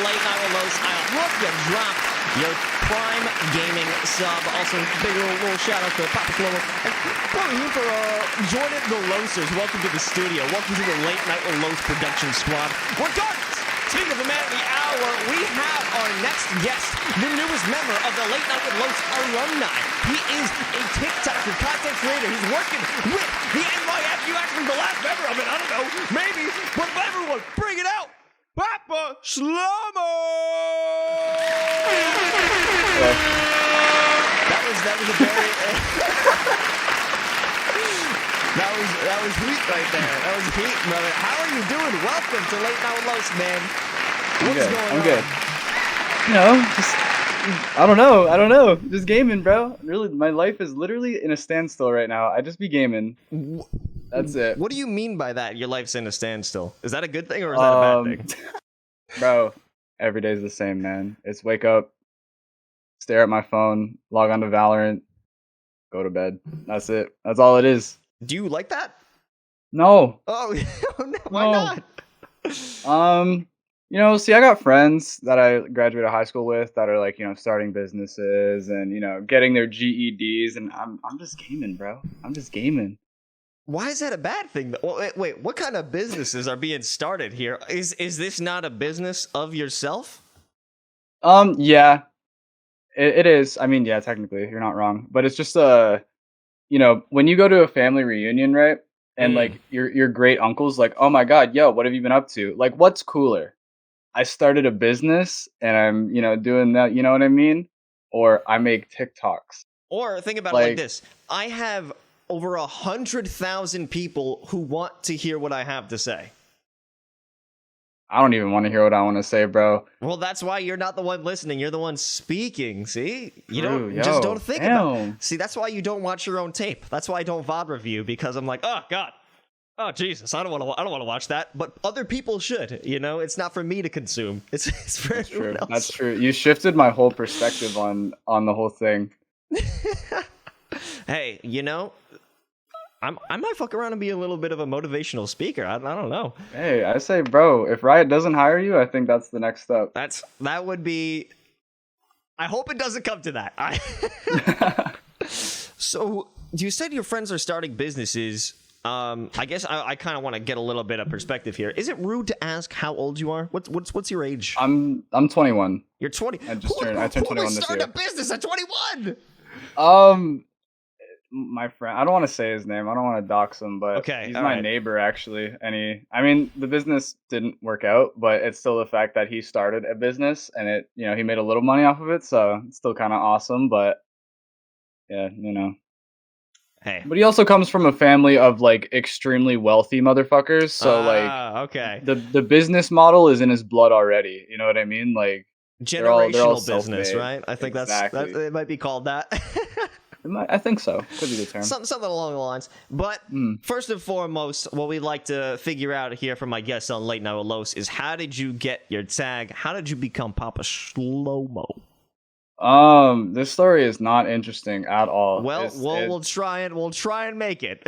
Late Night with Los. I hope you drop your Prime Gaming sub. Also, big little shout out to Papashlomo. And welcome here for Jordan the Losers. Welcome to the studio. Welcome to the Late Night with Los production squad. Regardless, speaking of the man of the hour, we have our next guest, the newest member of the Late Night with Los alumni. He is a TikToker, content creator. He's working with the NYF. You actually the last member of it. I don't know, maybe, but everyone, bring it out. Papashlomo! That was a very that was heat right there. That was heat, brother. How are you doing? Welcome to Late Night with Los, man. What's going on? I'm good. You know, just I don't know. Just gaming, bro. Really, my life is literally in a standstill right now. I just be gaming. That's it. What do you mean by that? Your life's in a standstill. Is that a good thing or is that a bad thing? Bro, every day's the same, man. It's wake up, stare at my phone, log on to Valorant, go to bed. That's it. That's all it is. Do you like that? No. Oh, why not? You know, see, I got friends that I graduated high school with that are like, you know, starting businesses and, you know, getting their GEDs, and I'm just gaming, bro. I'm just gaming. Why is that a bad thing? Well, wait, what kind of businesses are being started here? Is this not a business of yourself? Yeah, it is. I mean, yeah, technically, you're not wrong, but it's just you know, when you go to a family reunion, right? And like your great uncle's like, oh my God, yo, what have you been up to? Like, what's cooler? I started a business and I'm, you know, doing that. You know what I mean? Or I make TikToks. Or think about it like this: I have over 100,000 people who want to hear what I have to say. I don't even want to hear what I want to say, bro. Well, that's why you're not the one listening. You're the one speaking. See, Just don't think about it. See, that's why you don't watch your own tape. That's why I don't VOD review, because I'm like, oh God, oh Jesus, I don't want to watch that. But other people should. You know, it's not for me to consume. It's for everyone else. That's true. You shifted my whole perspective on the whole thing. Hey, you know, I might fuck around and be a little bit of a motivational speaker. I don't know. Hey, I say, bro, if Riot doesn't hire you, I think that's the next step. That would be. I hope it doesn't come to that. So you said your friends are starting businesses. I guess I kind of want to get a little bit of perspective here. Is it rude to ask how old you are? What's your age? I'm 21. You're 20. I turned 21 this year. Start a business at 21. My friend, I don't want to say his name. I don't want to dox him, but he's my neighbor actually. And I mean, the business didn't work out, but it's still the fact that he started a business and it, you know, he made a little money off of it, so it's still kind of awesome. But yeah, you know. Hey. But he also comes from a family of like extremely wealthy motherfuckers, so okay. The business model is in his blood already. You know what I mean? Like generational they're all business, self-made. right? I think exactly. that's it might be called that. I think so. Could be the term. Something along the lines. But first and foremost, what we'd like to figure out here from my guests on Late Night with Los is, how did you get your tag? How did you become Papashlomo? This story is not interesting at all. Well, we'll try and make it.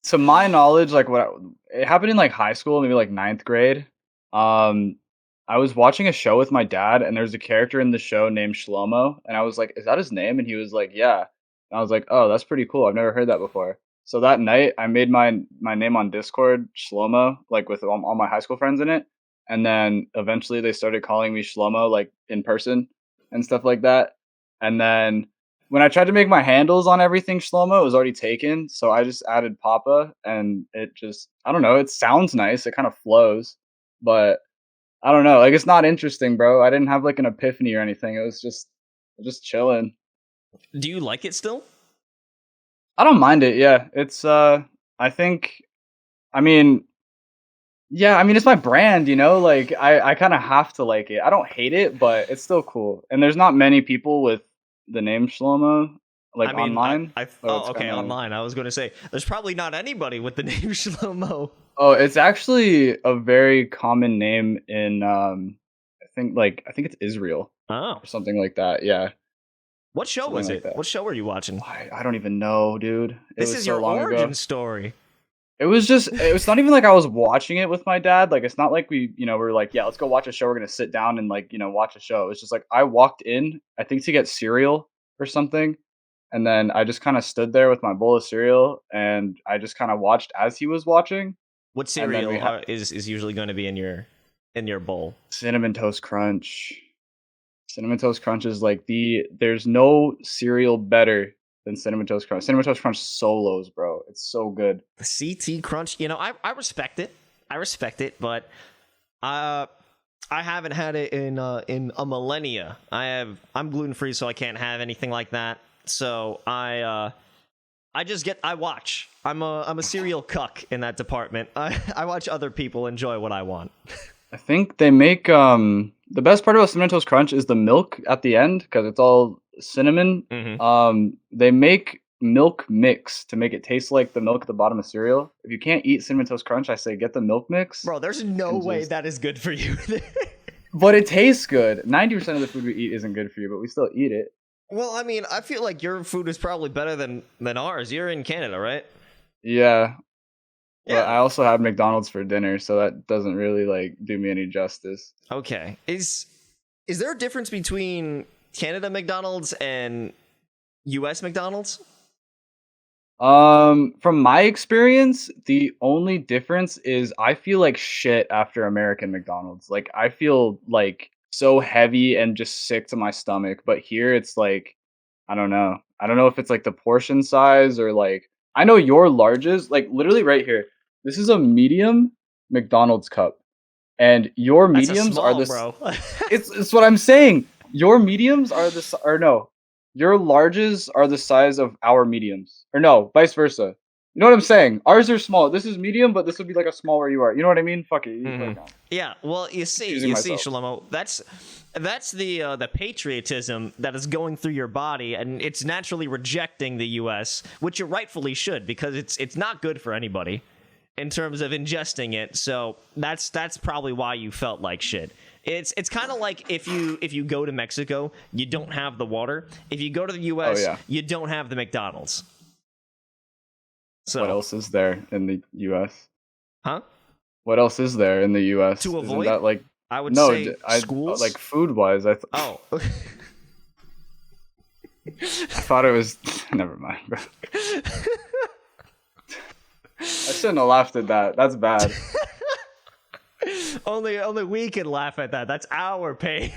To my knowledge, like it happened in like high school, maybe like 9th grade. I was watching a show with my dad, and there's a character in the show named Shlomo, and I was like, "Is that his name?" And he was like, "Yeah." And I was like, "Oh, that's pretty cool. I've never heard that before." So that night, I made my name on Discord Shlomo, like with all my high school friends in it, and then eventually they started calling me Shlomo, like in person and stuff like that. And then when I tried to make my handles on everything Shlomo, it was already taken, so I just added Papa, and it just, I don't know, it sounds nice, it kind of flows, but I don't know. Like, it's not interesting, bro. I didn't have like an epiphany or anything. It was just chilling. Do you like it still? I don't mind it. Yeah, it's. I think. I mean, yeah. I mean, it's my brand. You know, like I kind of have to like it. I don't hate it, but it's still cool. And there's not many people with the name Shlomo, like online. Okay, online. I was going to say there's probably not anybody with the name Shlomo. Oh, it's actually a very common name in I think it's Israel. Oh. Or something like that. Yeah. What show was it? What show were you watching? I don't even know, dude. This is your origin story. It's not even like I was watching it with my dad. Like it's not like we were like, yeah, let's go watch a show. We're gonna sit down and like, watch a show. It's just like I walked in, I think to get cereal or something, and then I just kind of stood there with my bowl of cereal and I just kind of watched as he was watching. What And then we cereal had is usually going to be in your bowl? cinnamon toast crunch. Cinnamon toast crunch is like there's no cereal better than cinnamon toast crunch. Cinnamon toast crunch solos, bro. It's so good. CT Crunch. I respect it. I respect it, but uh, I haven't had it in a millennia. I'm gluten free, so I can't have anything like that. So I watch. I'm a serial cuck in that department. I watch other people enjoy what I want. I think they make the best part about cinnamon toast crunch is the milk at the end because it's all cinnamon. Hmm. They make milk mix to make it taste like the milk at the bottom of cereal. If you can't eat cinnamon toast crunch, I say get the milk mix Bro, there's no and way just. that is good for you. But it tastes good. 90% of the food we eat isn't good for you, but we still eat it. Well, I mean, I feel like your food is probably better than ours. You're in Canada, right? Yeah, but I Yeah. also had McDonald's for dinner, so that doesn't really like do me any justice. Okay. Is there a difference between Canada McDonald's and US McDonald's? From my experience, the only difference is I feel like shit after American McDonald's. Like I feel like so heavy and just sick to my stomach. But here it's like, I don't know. I don't know if it's like the portion size or like I know your larges, like literally right here. This is a medium McDonald's cup. And your That's a mediums are small, this bro. it's what I'm saying. Your mediums are or no, your larges are the size of our mediums. Or no, vice versa. You know what I'm saying? Ours are small. This is medium, but this would be like a small where you are. You know what I mean? Fuck it. You Hmm. click on. Yeah, well, Confusing you see, myself. Shlomo, that's the patriotism that is going through your body, and it's naturally rejecting the U.S., which it rightfully should, because it's not good for anybody in terms of ingesting it. So that's probably why you felt like shit. It's kind of like if you go to Mexico, you don't have the water. If you go to the Oh U.S., yeah. you don't have the McDonald's. What So, else is there in the US? huh? What else is there in the US? To Isn't avoid, that like I would no, say I schools. like food wise, Oh. I thought it was never mind, bro. I shouldn't have laughed at that. That's bad. Only we can laugh at that. That's our pain.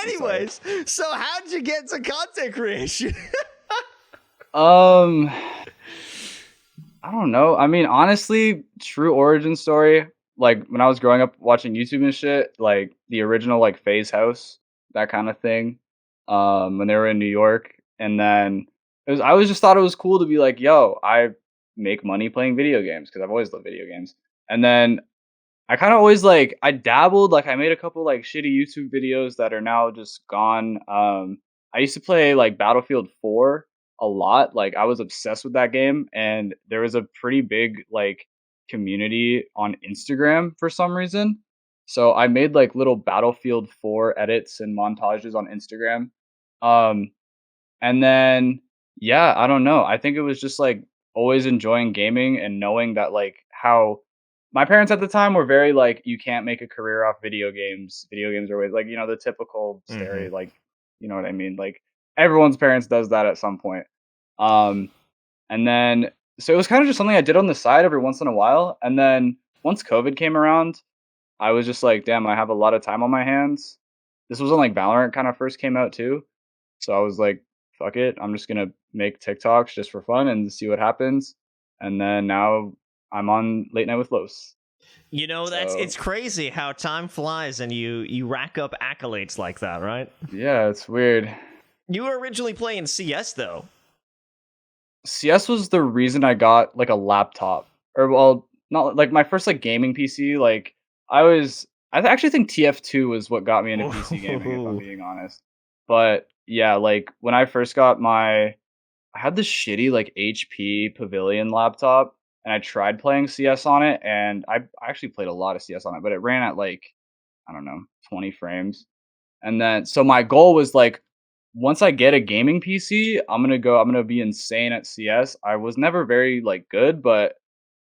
Anyways, so how'd you get to content creation? Um, I don't know. I mean, honestly, true origin story. Like when I was growing up watching YouTube and shit, like the original like Phase House, that kind of thing. When they were in New York, and then I always just thought it was cool to be like, yo, I make money playing video games because I've always loved video games. And then I kind of always like I dabbled, like I made a couple like shitty YouTube videos that are now just gone. I used to play like Battlefield 4 a lot. Like I was obsessed with that game and there was a pretty big like community on Instagram for some reason. So I made like little Battlefield 4 edits and montages on Instagram. Um and then, yeah, I don't know. I think it was just like always enjoying gaming and knowing that like how my parents at the time were very like, you can't make a career off video games. Video games are always like, the typical Hmm. stereo, like, you know what I mean? Like everyone's parents does that at some point. Um, and then, so it was kind of just something I did on the side every once in a while. And then once COVID came around, I was just like, damn, I have a lot of time on my hands. This was when like Valorant kind of first came out too. So I was like, fuck it. I'm just gonna make TikToks just for fun and see what happens. And then now I'm on Late Night with Los. That's So it's crazy how time flies and you rack up accolades like that, right? yeah, it's weird. You were originally playing CS though. CS was the reason I got like a laptop. Or well, not like my first like gaming PC. Like I actually think TF2 was what got me into PC gaming, if I'm being honest. But yeah, like when I first got I had this shitty like HP Pavilion laptop, and I tried playing CS on it, and I actually played a lot of CS on it, but it ran at like I don't know 20 frames. And then so my goal was like once I get a gaming PC, I'm gonna be insane at CS. I was never very like good, but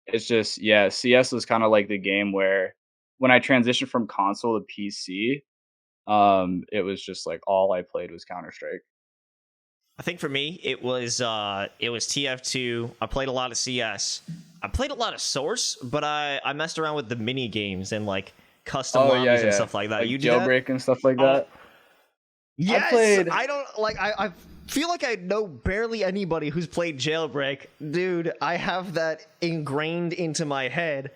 it's just yeah, CS was kind of like the game where when I transitioned from console to PC, it was just like all I played was Counter Strike. I think for me it was TF2. I played a lot of CS. I played a lot of Source, but I messed around with the mini games and like custom Oh yeah, lobbies and yeah, stuff like that. like You do that? jailbreak and stuff like Oh, that. I yes. played. I don't like. I feel like I know barely anybody who's played Jailbreak, dude. I have that ingrained into my head.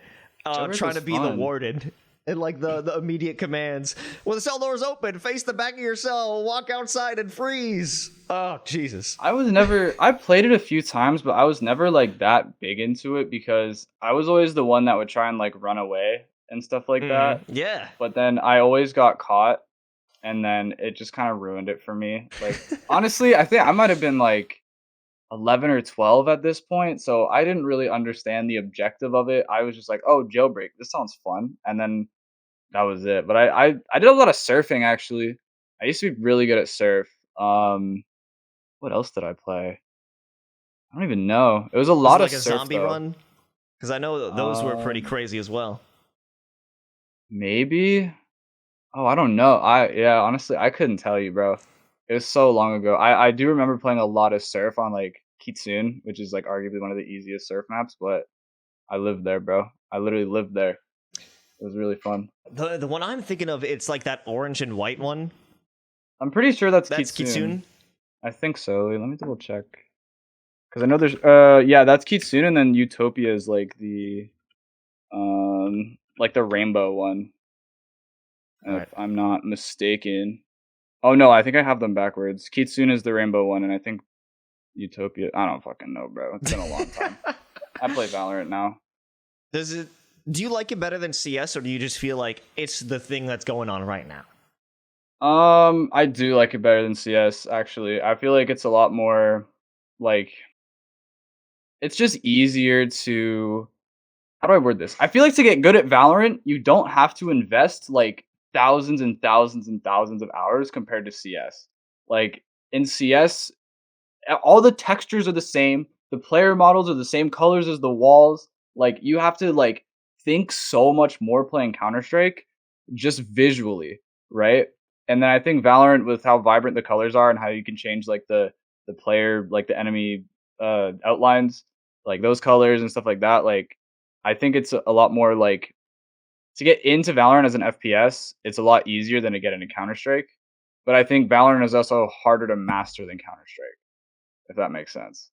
Jailbreak Trying was to be the fun. warden. And like the immediate commands. When the cell door is open, face the back of your cell, walk outside and freeze. Oh, Jesus. I played it a few times, but I was never like that big into it because I was always the one that would try and like run away and stuff like that. Yeah. But then I always got caught and then it just kind of ruined it for me. Like honestly, I think I might have been like 11 or 12 at this point, so I didn't really understand the objective of it. I was just like, "Oh, jailbreak. This sounds fun." And then that was it. But I did a lot of surfing actually. I used to be really good at surf. What else did I play? I don't even know. It was a Was it lot of like a surf zombie though. run? Because I know those were pretty Um, crazy as well. maybe. Oh, I don't know. Yeah, honestly, I couldn't tell you, bro. It was so long ago. I do remember playing a lot of surf on like Kitsune, which is like arguably one of the easiest surf maps, but I lived there, bro. I literally lived there. It was really fun. The one I'm thinking of, it's like that orange and white one. I'm pretty sure that's That's Kitsune. Kitsune. I think so. Wait, let me double check. Cause I know there's yeah, that's Kitsune and then Utopia is like the rainbow one, All if right. I'm not mistaken. Oh no, I think I have them backwards. Kitsune is the rainbow one, and I think Utopia. I don't fucking know, bro. It's been a long time. I play Valorant now. Does it? Do you like it better than CS, or do you just feel like it's the thing that's going on right now? I do like it better than CS. Actually, I feel like it's a lot more like it's just easier to. How do I word this? I feel like to get good at Valorant, you don't have to invest like thousands and thousands and thousands of hours compared to CS. Like in CS, all the textures are the same. The player models are the same colors as the walls. Like you have to like think so much more playing Counter Strike just visually, right? And then I think Valorant with how vibrant the colors are and how you can change like the player like the enemy outlines, like those colors and stuff like that. Like I think it's a lot more like to get into Valorant as an FPS, it's a lot easier than to get into Counter Strike. But I think Valorant is also harder to master than Counter Strike, if that makes sense.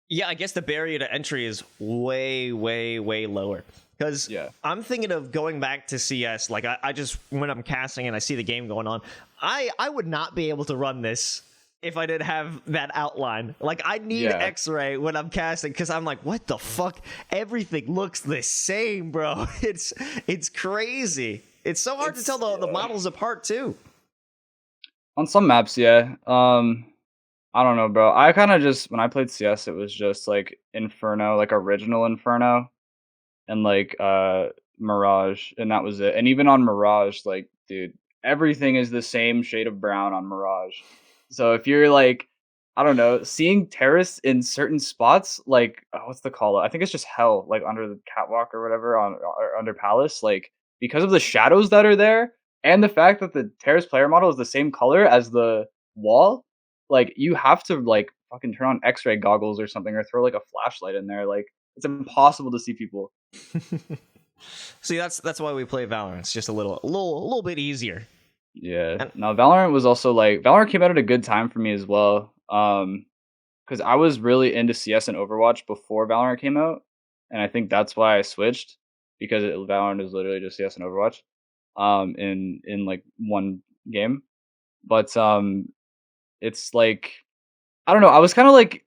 Yeah, I guess the barrier to entry is way, way, way lower. Because Yeah. I'm thinking of going back to CS. Like, I just, when I'm casting and I see the game going on, I would not be able to run this if I didn't have that outline. Like, I need Yeah. X-ray when I'm casting because I'm like, what the fuck? Everything looks the same, bro. It's crazy. It's so hard to tell the Yeah. models apart, too. On some maps, yeah. I don't know, bro. I kind of just when I played CS, it was just like Inferno, like original Inferno, and like Mirage, and that was it. And even on Mirage, like, dude, everything is the same shade of brown on Mirage. So if you're like, I don't know, seeing terrorists in certain spots, like what's the call? I think it's just Hell, like under the catwalk or whatever on or under Palace, like because of the shadows that are there and the fact that the terrorist player model is the same color as the wall, like you have to like fucking turn on X-ray goggles or something or throw like a flashlight in there. Like it's impossible to see people. See, that's why we play Valorant. It's just a little bit easier. Yeah. And Now Valorant was also like Valorant came out at a good time for me as well. Because I was really into CS and Overwatch before Valorant came out, and I think that's why I switched because Valorant is literally just CS and Overwatch, in like one game. But it's like I don't know. I was kind of like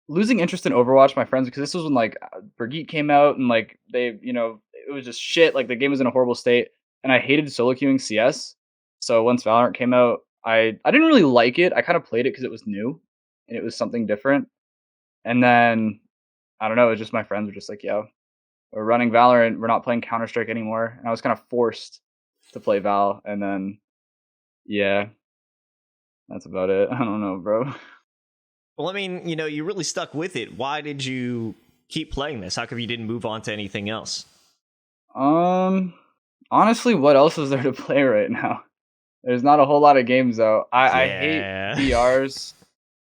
losing interest in Overwatch, my friends, because this was when like Brigitte came out and like they, it was just shit. Like the game was in a horrible state, and I hated solo queuing CS. So once Valorant came out, I didn't really like it. I kind of played it because it was new and it was something different. And then I don't know. It was just my friends were just like, "Yo, we're running Valorant. We're not playing Counter Strike anymore." And I was kind of forced to play Val. And then yeah, That's about it. I don't know, bro. Well, I mean, you really stuck with it. Why did you keep playing this? How come you didn't move on to anything else? Um, Honestly, what else is there to play right now? There's not a whole lot of games though. I hate Yeah. BRs.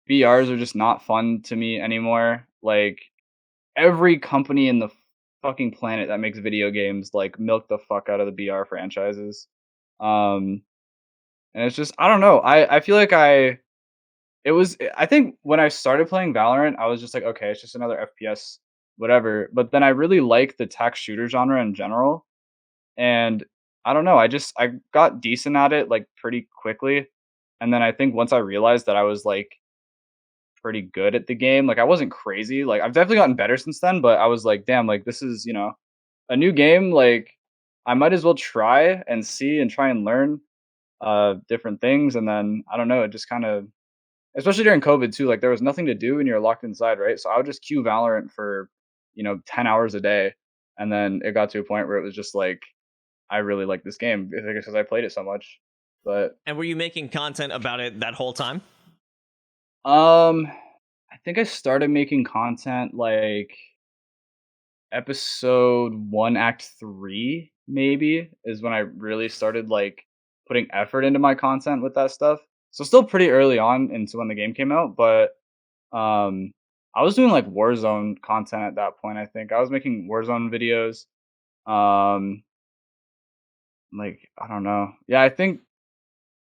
BRs are just not fun to me anymore. Like every company in the fucking planet that makes video games like milk the fuck out of the BR franchises. Um, and it's just I don't know. I feel like I think when I started playing Valorant, I was just like, okay, it's just another FPS, whatever. But then I really like the tech shooter genre in general, and I don't know, I got decent at it like pretty quickly. And then I think once I realized that I was like pretty good at the game, like I wasn't crazy. Like I've definitely gotten better since then, but I was like, damn, like this is, a new game, like I might as well try and see and try and learn different things. And then I don't know, it just kind of, especially during COVID too, like there was nothing to do and you're locked inside, right? So I would just queue Valorant for, 10 hours a day. And then it got to a point where it was just like I really like this game because I played it so much. But And were you making content about it that whole time? um I think I started making content like episode 1 act 3 maybe is when I really started like putting effort into my content with that stuff. So still pretty early on into when the game came out, but um I was doing like Warzone content at that point, I think. I was making Warzone videos. Um like I don't know. Yeah, I think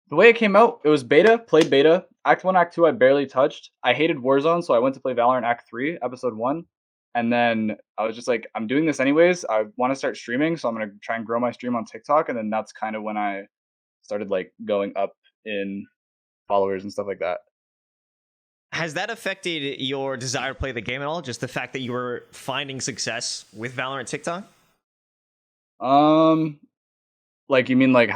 the way it came out, it was beta, played beta. Act 1, Act 2, I barely touched. I hated Warzone, so I went to play Valorant Act 3, Episode 1. And then I was just like, I'm doing this anyways. I want to start streaming, so I'm going to try and grow my stream on TikTok. And then that's kind of when I started like going up in followers and stuff like that. Has that affected your desire to play the game at all? Just the fact that you were finding success with Valorant TikTok? Um, like you mean like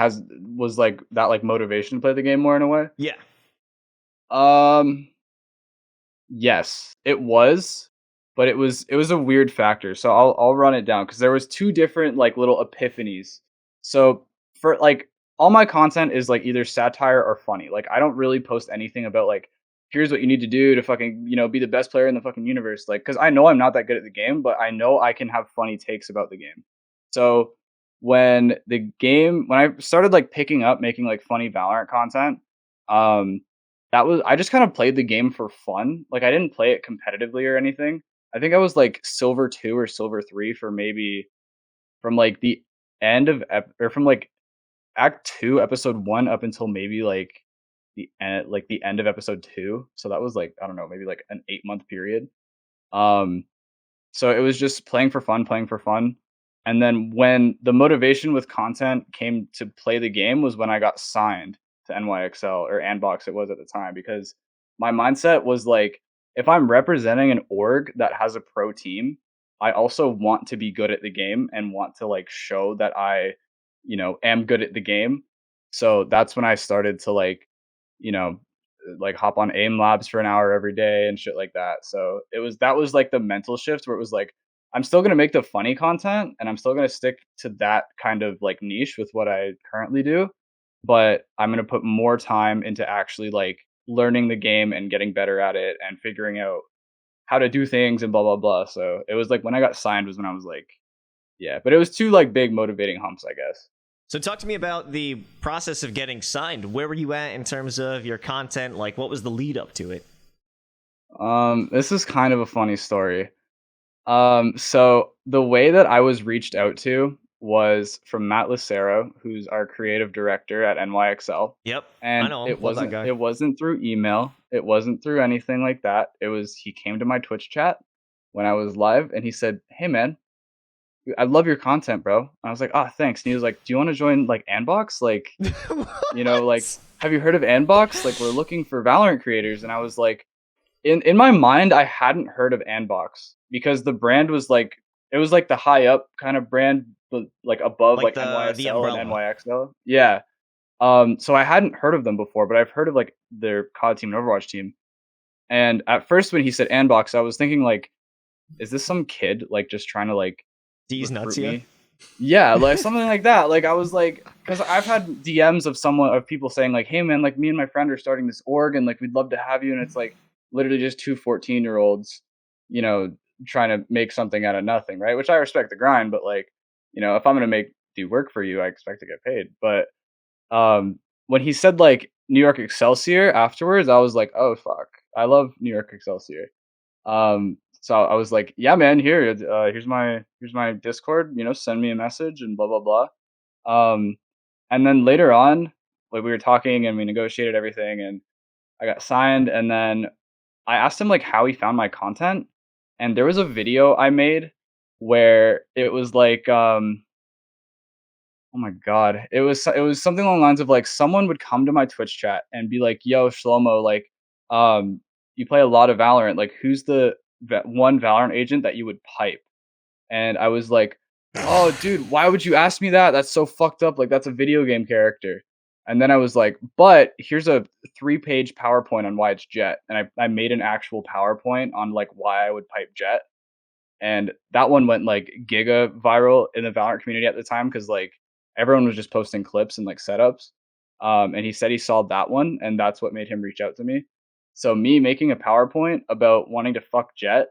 was like that like motivation to play the game more in a way? Yeah. Um, Yes, it was, but it was a weird factor. So I'll run it down because there was two different like little epiphanies. So for like all my content is like either satire or funny. Like I don't really post anything about like here's what you need to do to fucking be the best player in the fucking universe. Like because I know I'm not that good at the game, but I know I can have funny takes about the game. So when I started like picking up making like funny Valorant content, um that was I just kind of played the game for fun. Like I didn't play it competitively or anything. I think I was like silver 2 or silver 3 for maybe from like the end of or from like act 2 episode 1 up until maybe like the end of episode 2. So that was like I don't know, maybe like an 8-month period. Um so it was just playing for fun, playing for fun. And then when the motivation with content came to play the game was when I got signed to NYXL or Andbox it was at the time because my mindset was like if I'm representing an org that has a pro team, I also want to be good at the game and want to like show that I, am good at the game. So that's when I started to you know, like hop on aim labs for an hour every day and shit like that. So that was like the mental shift where it was like, I'm still gonna make the funny content and I'm still gonna stick to that kind of like niche with what I currently do, but I'm gonna put more time into actually like learning the game and getting better at it and figuring out how to do things and blah blah blah. So it was like when I got signed was when I was like, yeah. But it was two like big motivating humps, I guess. So talk to me about the process of getting signed. Where were you at in terms of your content? Like, what was the lead up to it? This is kind of a funny story. So the way that I was reached out to was from Matt Lucero, who's our creative director at NYXL. Yep, I And know him. it Love that wasn't guy. it wasn't through email. It wasn't through anything like that. It was he came to my Twitch chat when I was live and he said, "Hey man, I love your content, bro." And I was like, "Ah, thanks." And he was like, "Do you want to join like Andbox? Like, like What? have you heard of Andbox? Like we're looking for Valorant creators." And I was like, in my mind, I hadn't heard of Andbox because the brand was like it was like the high up kind of brand, but like above Like like the NYSL and umbrella. NYXL. Yeah. So I hadn't heard of them before, but I've heard of like their COD team and Overwatch team. And at first, when he said Andbox, I was thinking like, is this some kid like just trying to like D's nuts, recruit yeah. me? Yeah, like something like that. Like I was like, because I've had DMs of people saying like, "Hey man, like me and my friend are starting this org, and like we'd love to have you," and it's like literally just two 14-year-olds, you know, trying to make something out of nothing, right? Which I respect the grind, but like, if I'm gonna do work for you, I expect to get paid. But when he said like New York Excelsior afterwards, I was like, oh fuck, I love New York Excelsior. So I was like, yeah, man, here's my Discord, send me a message and blah blah blah. And then later on, like we were talking and we negotiated everything and I got signed and then I asked him like how he found my content and there was a video I made where it was like oh my god, it was something along the lines of like someone would come to my Twitch chat and be like, "Yo, Shlomo, like, you play a lot of Valorant. Like, who's the one Valorant agent that you would pipe?" And I was like, "Oh, dude, why would you ask me that? That's so fucked up. Like, that's a video game character." And then I was like, "But here's a 3-page PowerPoint on why it's Jet." And I made an actual PowerPoint on like why I would pipe Jet. And that one went like giga viral in the Valorant community at the time because like everyone was just posting clips and like setups. And he said he saw that one, and that's what made him reach out to me. So me making a PowerPoint about wanting to fuck Jet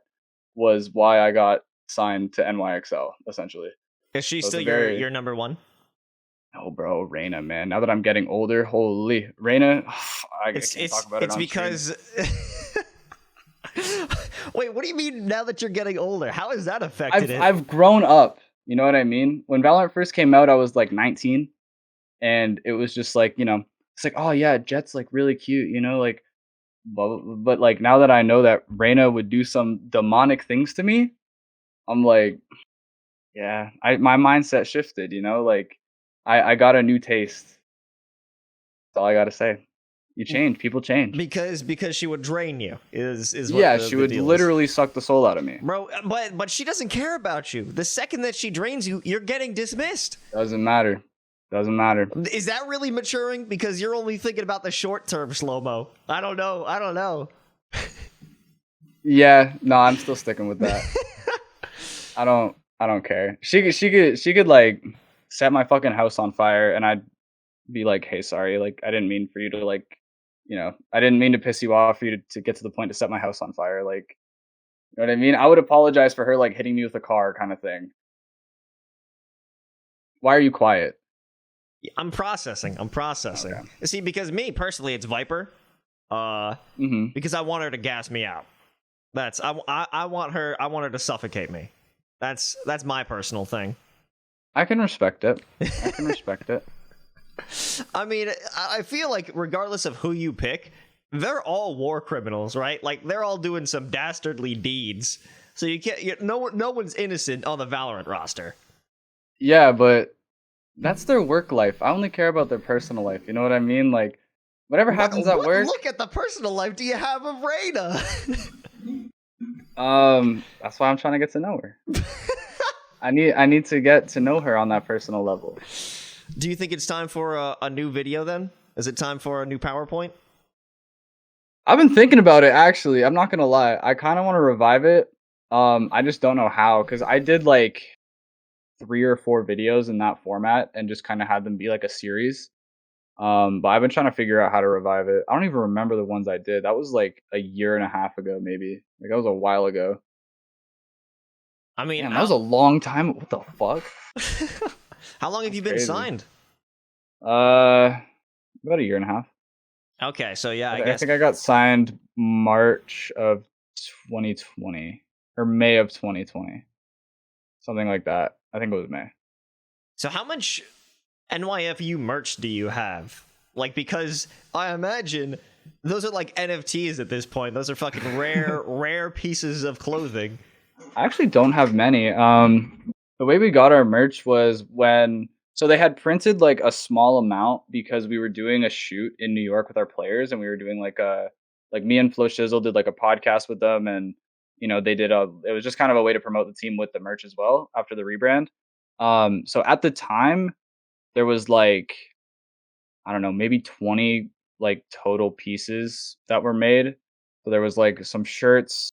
was why I got signed to NYXL essentially. Is she So still your number one? Oh, bro, Reina, man. Now that I'm getting older, holy Reina, I can't talk about it on because. Wait, what do you mean now that you're getting older? How has that affected it? I've grown up. You know what I mean? When Valorant first came out, I was like 19, and it was just like, it's like, oh yeah, Jet's like really cute, like, but like now that I know that Reina would do some demonic things to me, I'm like, yeah, my mindset shifted, like I got a new taste. That's all I gotta say. You change, people change. Because she would drain you is yeah, she would literally suck the soul out of me, bro. But she doesn't care about you. The second that she drains you, you're getting dismissed. Doesn't matter. Is that really maturing? Because you're only thinking about the short term, Shlomo. I don't know. Yeah, no, I'm still sticking with that. I don't care. She could like set my fucking house on fire, and I'd be like, hey, sorry, like I didn't mean for you to like, I didn't mean to piss you off for you to get to the point to set my house on fire. Like, you know what I mean? I would apologize for her like hitting me with a car kind of thing. Why are you quiet? I'm processing. Okay. See, because me personally, it's Viper. Because I want her to gas me out. I want her to suffocate me. That's my personal thing. I can respect it. I mean, I feel like regardless of who you pick, they're all war criminals, right? Like they're all doing some dastardly deeds. So you can't. No one's innocent on the Valorant roster. Yeah, but that's their work life. I only care about their personal life. You know what I mean? Like, whatever happens at work. Look at the personal life do you have of Reina? That's why I'm trying to get to know her. I need to get to know her on that personal level. Do you think it's time for a new video then? Is it time for a new PowerPoint? I've been thinking about it actually. I'm not gonna lie. I kind of want to revive it. I just don't know how because I did like 3 or 4 videos in that format and just kind of had them be like a series. But I've been trying to figure out how to revive it. I don't even remember the ones I did. That was like a year and a half ago, maybe. Like that was a while ago. I mean, that was a long time. What the fuck? How long have you been signed? About a year and a half. Okay, so yeah, I think I got signed March of 2020 or May of 2020, something like that. I think it was May. So how much NYFU merch do you have? Like, because I imagine those are like NFTs at this point. Those are fucking rare pieces of clothing. I actually don't have many. The way we got our merch was so they had printed like a small amount because we were doing a shoot in New York with our players, and we were doing like me and Flo Shizzle did like a podcast with them, and it was just kind of a way to promote the team with the merch as well after the rebrand. So at the time there was like, I don't know, maybe 20 like total pieces that were made. So there was like some shirts.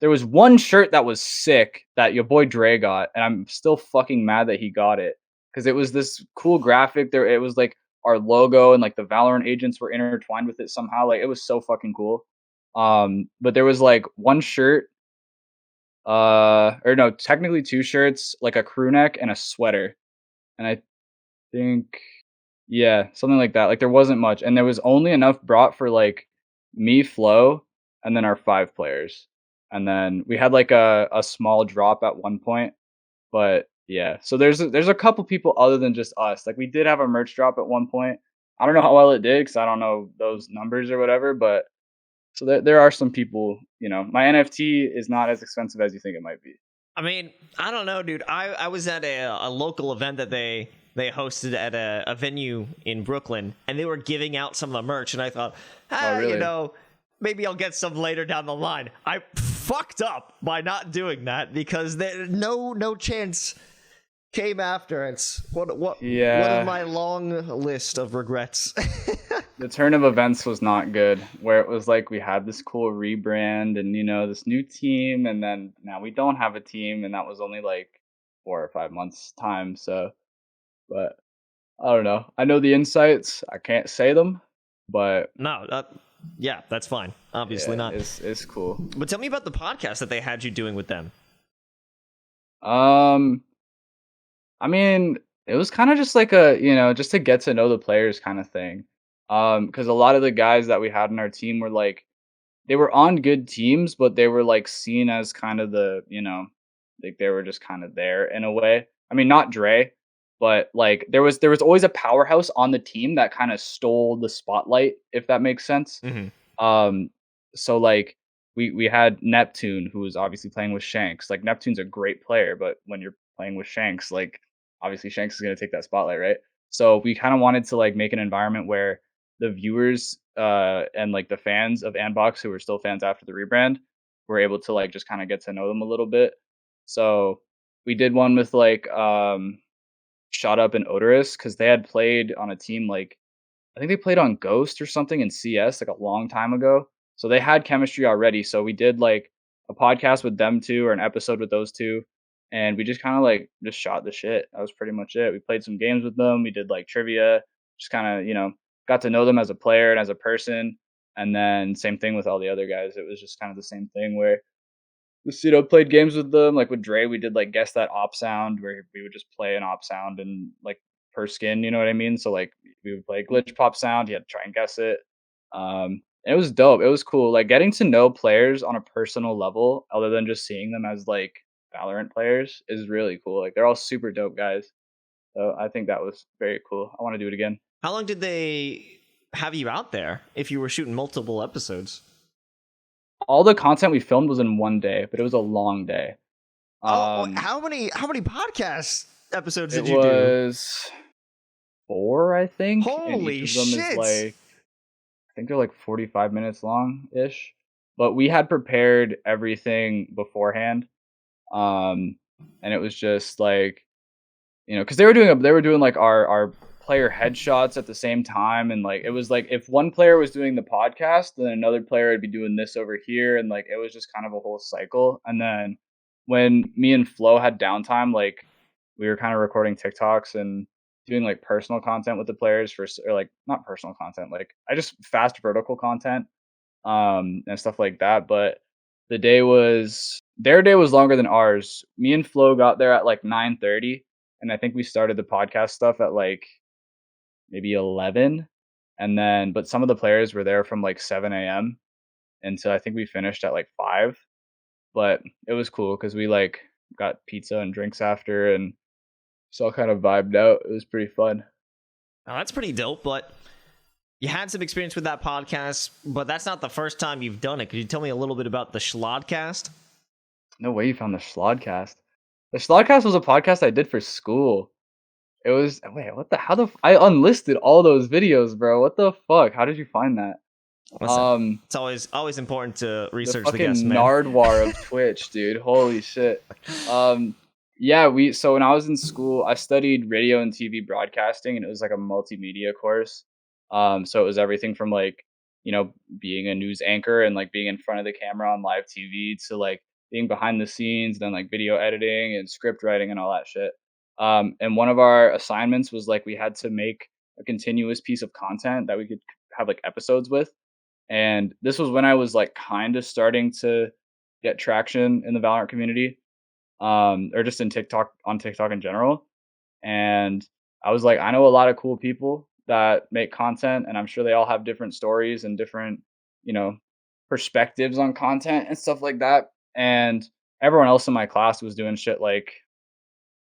There was one shirt that was sick that your boy Dre got, and I'm still fucking mad that he got it. because it was this cool graphic. There, it was like our logo and like the Valorant agents were intertwined with it somehow. Like it was so fucking cool. But there was like one shirt, or no, technically two shirts, like a crew neck and a sweater, and I think yeah, something like that. Like there wasn't much, and there was only enough brought for like me, Flo, and then our 5 players, and then we had like a small drop at one point. But yeah, so there's a couple people other than just us. Like we did have a merch drop at one point. I don't know how well it did because I don't know those numbers or whatever. But so there are some people. My NFT is not as expensive as you think it might be. I mean, I don't know, dude. I was at a local event that they hosted at a venue in Brooklyn, and they were giving out some of the merch, and I thought, Oh really? maybe I'll get some later down the line. I fucked up by not doing that because there no chance came after. It's what Yeah. is my long list of regrets. The turn of events was not good, where it was like we had this cool rebrand and this new team, and then now we don't have a team, and that was only like 4 or 5 months time. So, but I don't know. I know the insights. I can't say them, but No, yeah, that's fine. Obviously yeah, not. it's cool. But tell me about the podcast that they had you doing with them. Um, I mean, it was kind of just like just to get to know the players kind of thing. Because a lot of the guys that we had in our team were like they were on good teams, but they were like seen as kind of like they were just kind of there in a way. I mean, not Dre, but like there was always a powerhouse on the team that kind of stole the spotlight, if that makes sense. Mm-hmm. Um, so like we had Neptune, who was obviously playing with Shanks. Like Neptune's a great player, but when you're playing with Shanks, like obviously Shanks is gonna take that spotlight, right? So we kind of wanted to like make an environment where the viewers and like the fans of Anbox who were still fans after the rebrand were able to like just kind of get to know them a little bit. So we did one with like Shot Up and Odorous because they had played on a team like I think they played on Ghost or something in CS like a long time ago. So they had chemistry already. So we did like a podcast with them two or an episode with those two. And we just kind of like just shot the shit. That was pretty much it. We played some games with them. We did like trivia, just kind of, got to know them as a player and as a person. And then same thing with all the other guys. It was just kind of the same thing where just played games with them. Like with Dre, we did like guess that op sound where we would just play an op sound and like per skin, you know what I mean? So like we would play glitch pop sound, you had to try and guess it. It was dope. It was cool. Like getting to know players on a personal level, other than just seeing them as like Valorant players, is really cool. Like they're all super dope guys. So I think that was very cool. I want to do it again. How long did they have you out there if you were shooting multiple episodes? All the content we filmed was in one day, but it was a long day. Oh, how many podcast episodes It did you do? was 4, I think, and each Holy of them is shit! like I think they're like 45 minutes long ish. But we had prepared everything beforehand. Um and it was just like, cuz they were doing like our player headshots at the same time, and like it was like if one player was doing the podcast, then another player would be doing this over here, and like it was just kind of a whole cycle. And then when me and Flo had downtime, like we were kind of recording TikToks and doing like personal content with the players or like not personal content, like I just fast vertical content and stuff like that. But their day was longer than ours. Me and Flo got there at like 9:30, and I think we started the podcast stuff at like maybe 11. And then but some of the players were there from like 7 a.m. until I think we finished at like 5. But it was cool because we like got pizza and drinks after, and so all kind of vibed out. It was pretty fun. Now, that's pretty dope, but you had some experience with that podcast, but that's not the first time you've done it. Could you tell me a little bit about the Schlodcast? No way you found the Schlodcast. The Schlodcast was a podcast I did for school. It was wait, what the how the I unlisted all those videos, bro. What the fuck? How did you find that? Listen, it's always important to The research the fucking guest, man. Nardwar of Twitch, dude. Holy shit. Yeah, so when I was in school, I studied radio and TV broadcasting, and it was like a multimedia course. So it was everything from like, being a news anchor and like being in front of the camera on live TV to like being behind the scenes, then like video editing and script writing and all that shit. And one of our assignments was like we had to make a continuous piece of content that we could have like episodes with. And this was when I was like kind of starting to get traction in the Valorant community, or just in TikTok on TikTok in general. And I was like, I know a lot of cool people that make content, and I'm sure they all have different stories and different, you know, perspectives on content and stuff like that. And everyone else in my class was doing shit like,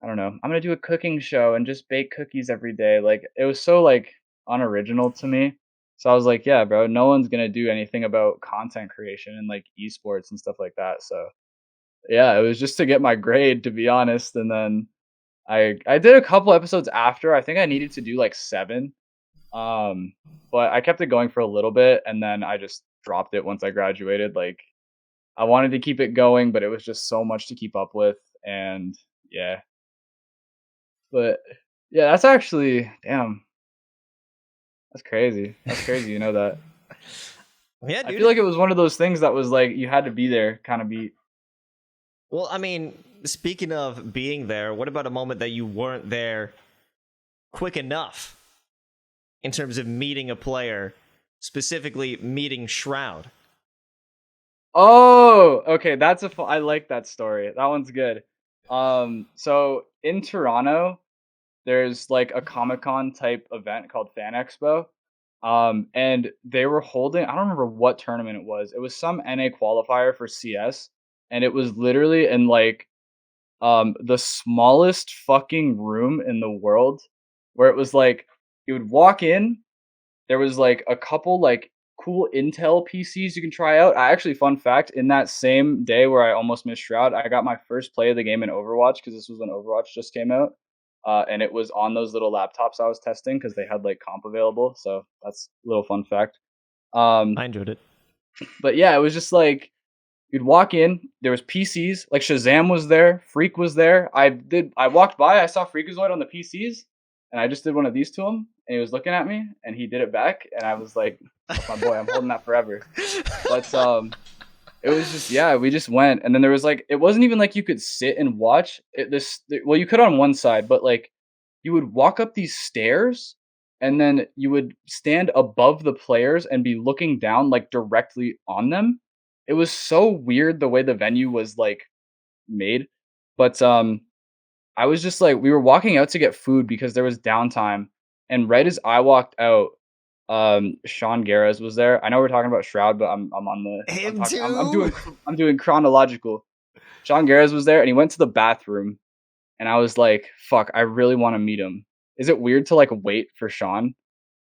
I don't know, I'm gonna do a cooking show and just bake cookies every day. Like it was so like unoriginal to me. So I was like, yeah, bro, no one's gonna do anything about content creation and like esports and stuff like that. So yeah, it was just to get my grade, to be honest. And then I did a couple episodes after. I think I needed to do like 7. Um, but I kept it going for a little bit and then I just dropped it once I graduated. Like I wanted to keep it going, but it was just so much to keep up with. And yeah. But yeah, that's actually damn, that's crazy. That's crazy, you know that. Yeah, I dude. feel like it was one of those things that was like you had to be there kind of beat. Well, I mean, speaking of being there, what about a moment that you weren't there quick enough in terms of meeting a player, specifically meeting Shroud? Oh, okay, that's I like that story. That one's good. So in Toronto, there's like a Comic-Con type event called Fan Expo. And they were holding, I don't remember what tournament it was. It was some NA qualifier for CS, and it was literally in like the smallest fucking room in the world, where it was like you would walk in, there was like a couple like cool Intel PCs you can try out. I actually, fun fact, in that same day where I almost missed Shroud, I got my first play of the game in Overwatch because this was when Overwatch just came out. And it was on those little laptops I was testing because they had like comp available. So that's a little fun fact. Um, I enjoyed it. but yeah, it was just like you'd walk in, there was PCs, like Shazam was there, Freak was there. I walked by, I saw Freakazoid on the PCs, and I just did one of these to him, and he was looking at me, and he did it back, and I was like, that's my boy, I'm holding that forever. But it was just, yeah, we just went, and then there was like, it wasn't even like you could sit and watch it. Well, you could on one side, but like you would walk up these stairs, and then you would stand above the players and be looking down like directly on them. It was so weird the way the venue was like made. But I was just like, we were walking out to get food because there was downtime, and right as I walked out, Sean Garras was there. I know we're talking about Shroud, but I'm on the I'm Him talking too. I'm doing chronological. Sean Garras was there, and he went to the bathroom, and I was like, fuck, I really want to meet him. Is it weird to like wait for Sean?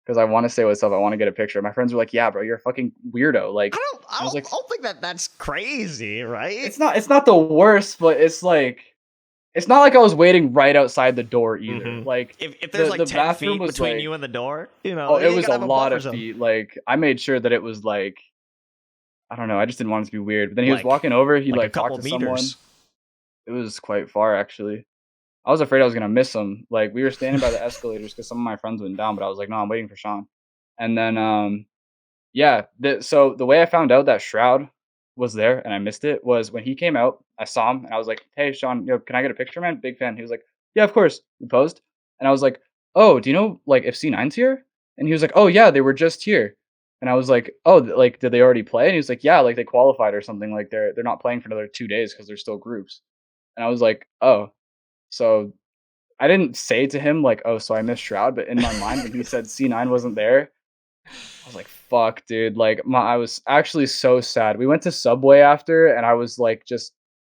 Because I want to say what's up. I want to get a picture. My friends were like, yeah, bro, you're a fucking weirdo. Like, I I was don't, like, I don't think that that's crazy, right? it's not the worst, but it's like, it's not like I was waiting right outside the door either. Mm-hmm. Like, If there's like the 10 bathroom feet was between like, you and the door, you oh, know, it you was gotta a have a lot buffer of zone. feet. Like, I made sure that it was like, I don't know. I just didn't want it to be weird. But then he was Like, walking over. He like a like talked couple to someone. meters. It was quite far actually. I was afraid I was gonna miss him. Like we were standing by the escalators because some of my friends went down, but I was like, no, I'm waiting for Sean. And then yeah, so the way I found out that Shroud was there and I missed it was when he came out, I saw him and I was like, hey Sean, can I get a picture, man? Big fan. He was like, yeah, of course. We posed. And I was like, oh, do you know like if C9's here? And he was like, oh yeah, they were just here. And I was like, oh, like did they already play? And he was like, yeah, like they qualified or something. Like they're not playing for another 2 days because they're still groups. And I was like, oh, so I didn't say to him like, "Oh, so I missed Shroud," but in my mind when he said C9 wasn't there, I was like, "Fuck, dude!" Like, I was actually so sad. We went to Subway after, and I was like, just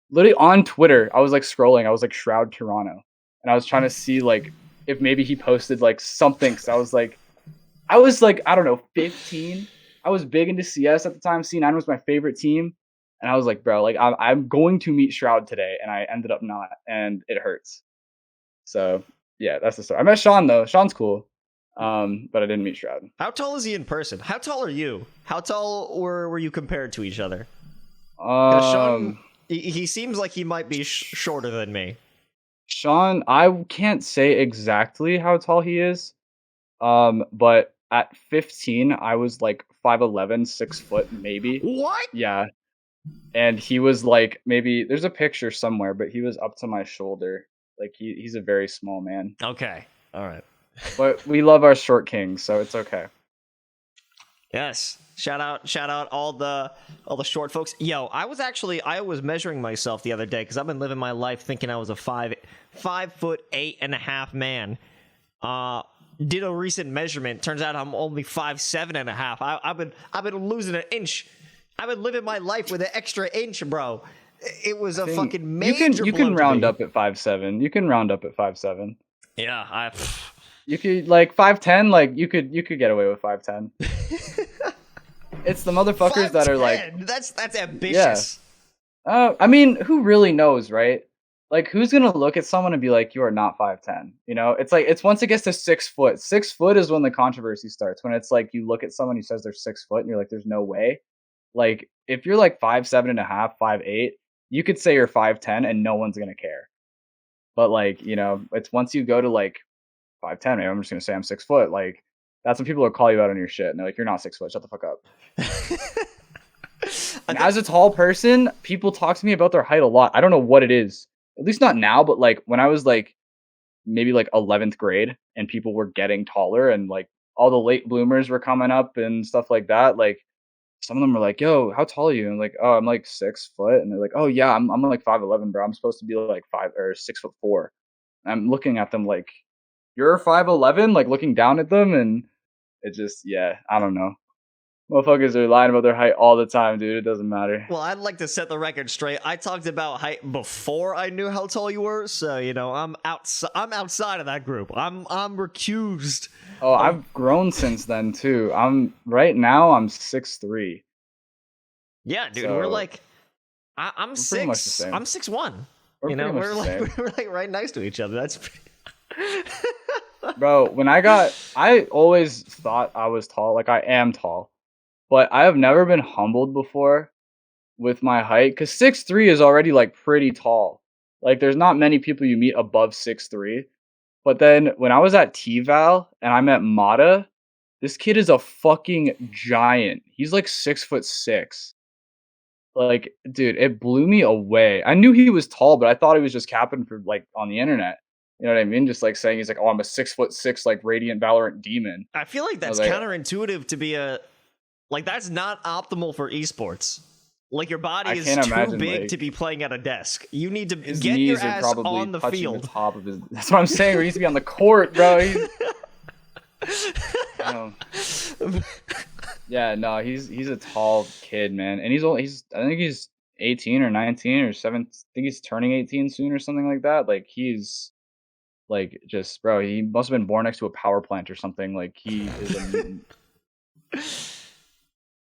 literally on Twitter. I was like scrolling. I was like Shroud Toronto, and I was trying to see like if maybe he posted like something. Cause I was like, I don't know, 15. I was big into CS at the time. C9 was my favorite team, and I was like, bro, like I'm going to meet Shroud today, and I ended up not, and it hurts. So yeah, that's the story. I met Sean though. Sean's cool, but I didn't meet Shroud. How tall is he in person? How tall are you? How tall were you compared to each other? Because Sean, Um, he seems like he might be shorter than me. Sean, I can't say exactly how tall he is. But at 15, I was like 5'11", 6 foot maybe. What? Yeah, and he was like maybe there's a picture somewhere, but he was up to my shoulder. Like he's a very small man. Okay. All right. But we love our short kings, so it's okay. Yes. Shout out all the short folks. Yo, I was measuring myself the other day because I've been living my life thinking I was a 5'8.5" man. Did a recent measurement. Turns out I'm only 5'7.5". I've been losing an inch. I've been living my life with an extra inch, bro. It was a fucking major. You can round up at 5'7". You can round up at 5'7". Yeah, You could like 5'10". Like you could get away with 5'10". It's the motherfuckers that are like that's ambitious. Yeah. I mean, who really knows, right? Like, who's gonna look at someone and be like, "You are not 5'10"? You know, it's like it's once it gets to 6 foot. 6 foot is when the controversy starts. When it's like you look at someone who says they're 6 foot and you're like, "There's no way." Like, if you're like 5'7.5", 5'8", you could say you're 5'10" and no one's gonna care. But like, it's once you go to like 5'10", maybe I'm just gonna say I'm 6 foot. Like, that's when people will call you out on your shit and they're like, "You're not 6 foot. Shut the fuck up." And as a tall person, people talk to me about their height a lot. I don't know what it is. At least not now, but like when I was like maybe like 11th grade and people were getting taller and like all the late bloomers were coming up and stuff like that. Like some of them were like, "Yo, how tall are you?" And I'm like, "Oh, I'm like 6 foot." And they're like, "Oh yeah, I'm like 5'11", bro. I'm supposed to be like 6'4". I'm looking at them like, "You're 5'11", like looking down at them, and it just, yeah, I don't know. Motherfuckers are lying about their height all the time, dude. It doesn't matter. Well, I'd like to set the record straight. I talked about height before I knew how tall you were, so I'm outside. I'm outside of that group. I'm recused. Oh, I've grown since then too. I'm 6'3". Yeah, dude. So We're like, I'm we're pretty much the 6. same. I'm 6'1". We're pretty much we're the like same. we're like right next to each other. That's pretty. Bro, I always thought I was tall. Like I am tall, but I have never been humbled before with my height because 6'3" is already like pretty tall. Like there's not many people you meet above 6'3". But then when I was at T-Val and I met Mata, this kid is a fucking giant. He's like 6'6". Like, dude, it blew me away. I knew he was tall, but I thought he was just capping for like on the internet. You know what I mean? Just like saying he's like, "Oh, I'm a 6'6", like radiant Valorant demon." I feel like I was that's like, counterintuitive to be that's not optimal for esports. Like your body I is can't too imagine, big like, to be playing at a desk. You need to his get your knees are ass probably on the touching field. the top of his. That's what I'm saying. He needs to be on the court, bro. Yeah, no, he's a tall kid, man, and I think he's 18 or 19 or 7. I think he's turning 18 soon or something like that. Like he's like just, bro. He must have been born next to a power plant or something. Like he is a mutant.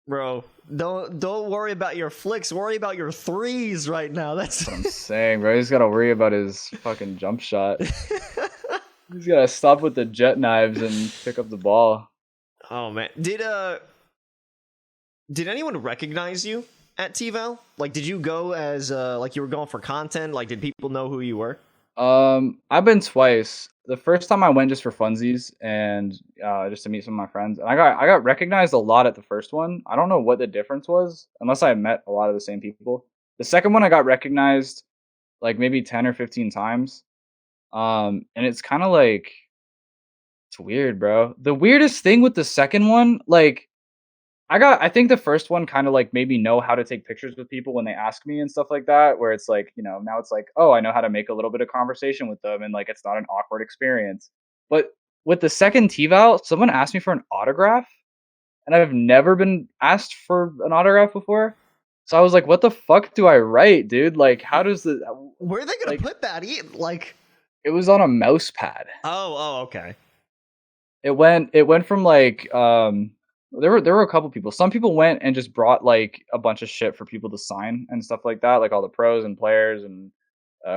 Bro, don't worry about your flicks. Worry about your threes right now. That's What I'm saying, bro. He's got to worry about his fucking jump shot. He's got to stop with the jet knives and pick up the ball. Oh man, did anyone recognize you at T-Val? Like, did you go as like you were going for content? Like, did people know who you were? I've been twice. The first time I went just for funsies and just to meet some of my friends, and I got recognized a lot at the first one. I don't know what the difference was, unless I met a lot of the same people. The second one I got recognized like maybe 10 or 15 times. And it's kind of like it's weird, bro. The weirdest thing with the second one, like I think the first one kind of like made me know how to take pictures with people when they ask me and stuff like that, where it's like, now it's like, oh, I know how to make a little bit of conversation with them and like it's not an awkward experience. But with the second T-Val, someone asked me for an autograph and I've never been asked for an autograph before. So I was like, what the fuck do I write, dude? Like, how does the Where are they gonna like put that? Like, it was on a mouse pad. oh, okay. It went from like there were a couple people. Some people went and just brought like a bunch of shit for people to sign and stuff like that, like all the pros and players and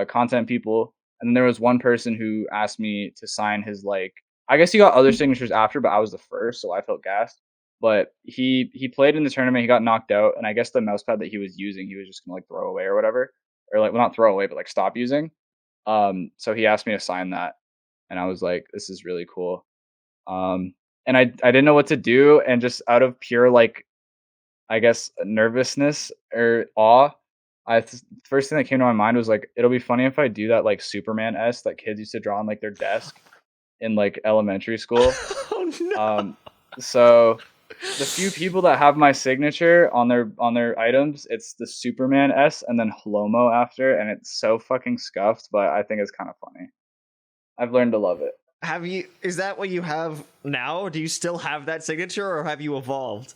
content people. And then there was one person who asked me to sign his like I guess he got other signatures after, but I was the first, so I felt gassed. But he played in the tournament, he got knocked out, and I guess the mouse pad that he was using, he was just gonna like throw away or whatever. Or like well not throw away, but like stop using. So he asked me to sign that and I was like, this is really cool. And I didn't know what to do, and just out of pure like I guess nervousness or awe, First thing that came to my mind was like, it'll be funny if I do that like Superman S that kids used to draw on like their desk in like elementary school. Oh no. So the few people that have my signature on their items, it's the Superman S and then Hlomo after, and it's so fucking scuffed, but I think it's kind of funny. I've learned to love it. Is that what you have now? Do you still have that signature, or have you evolved?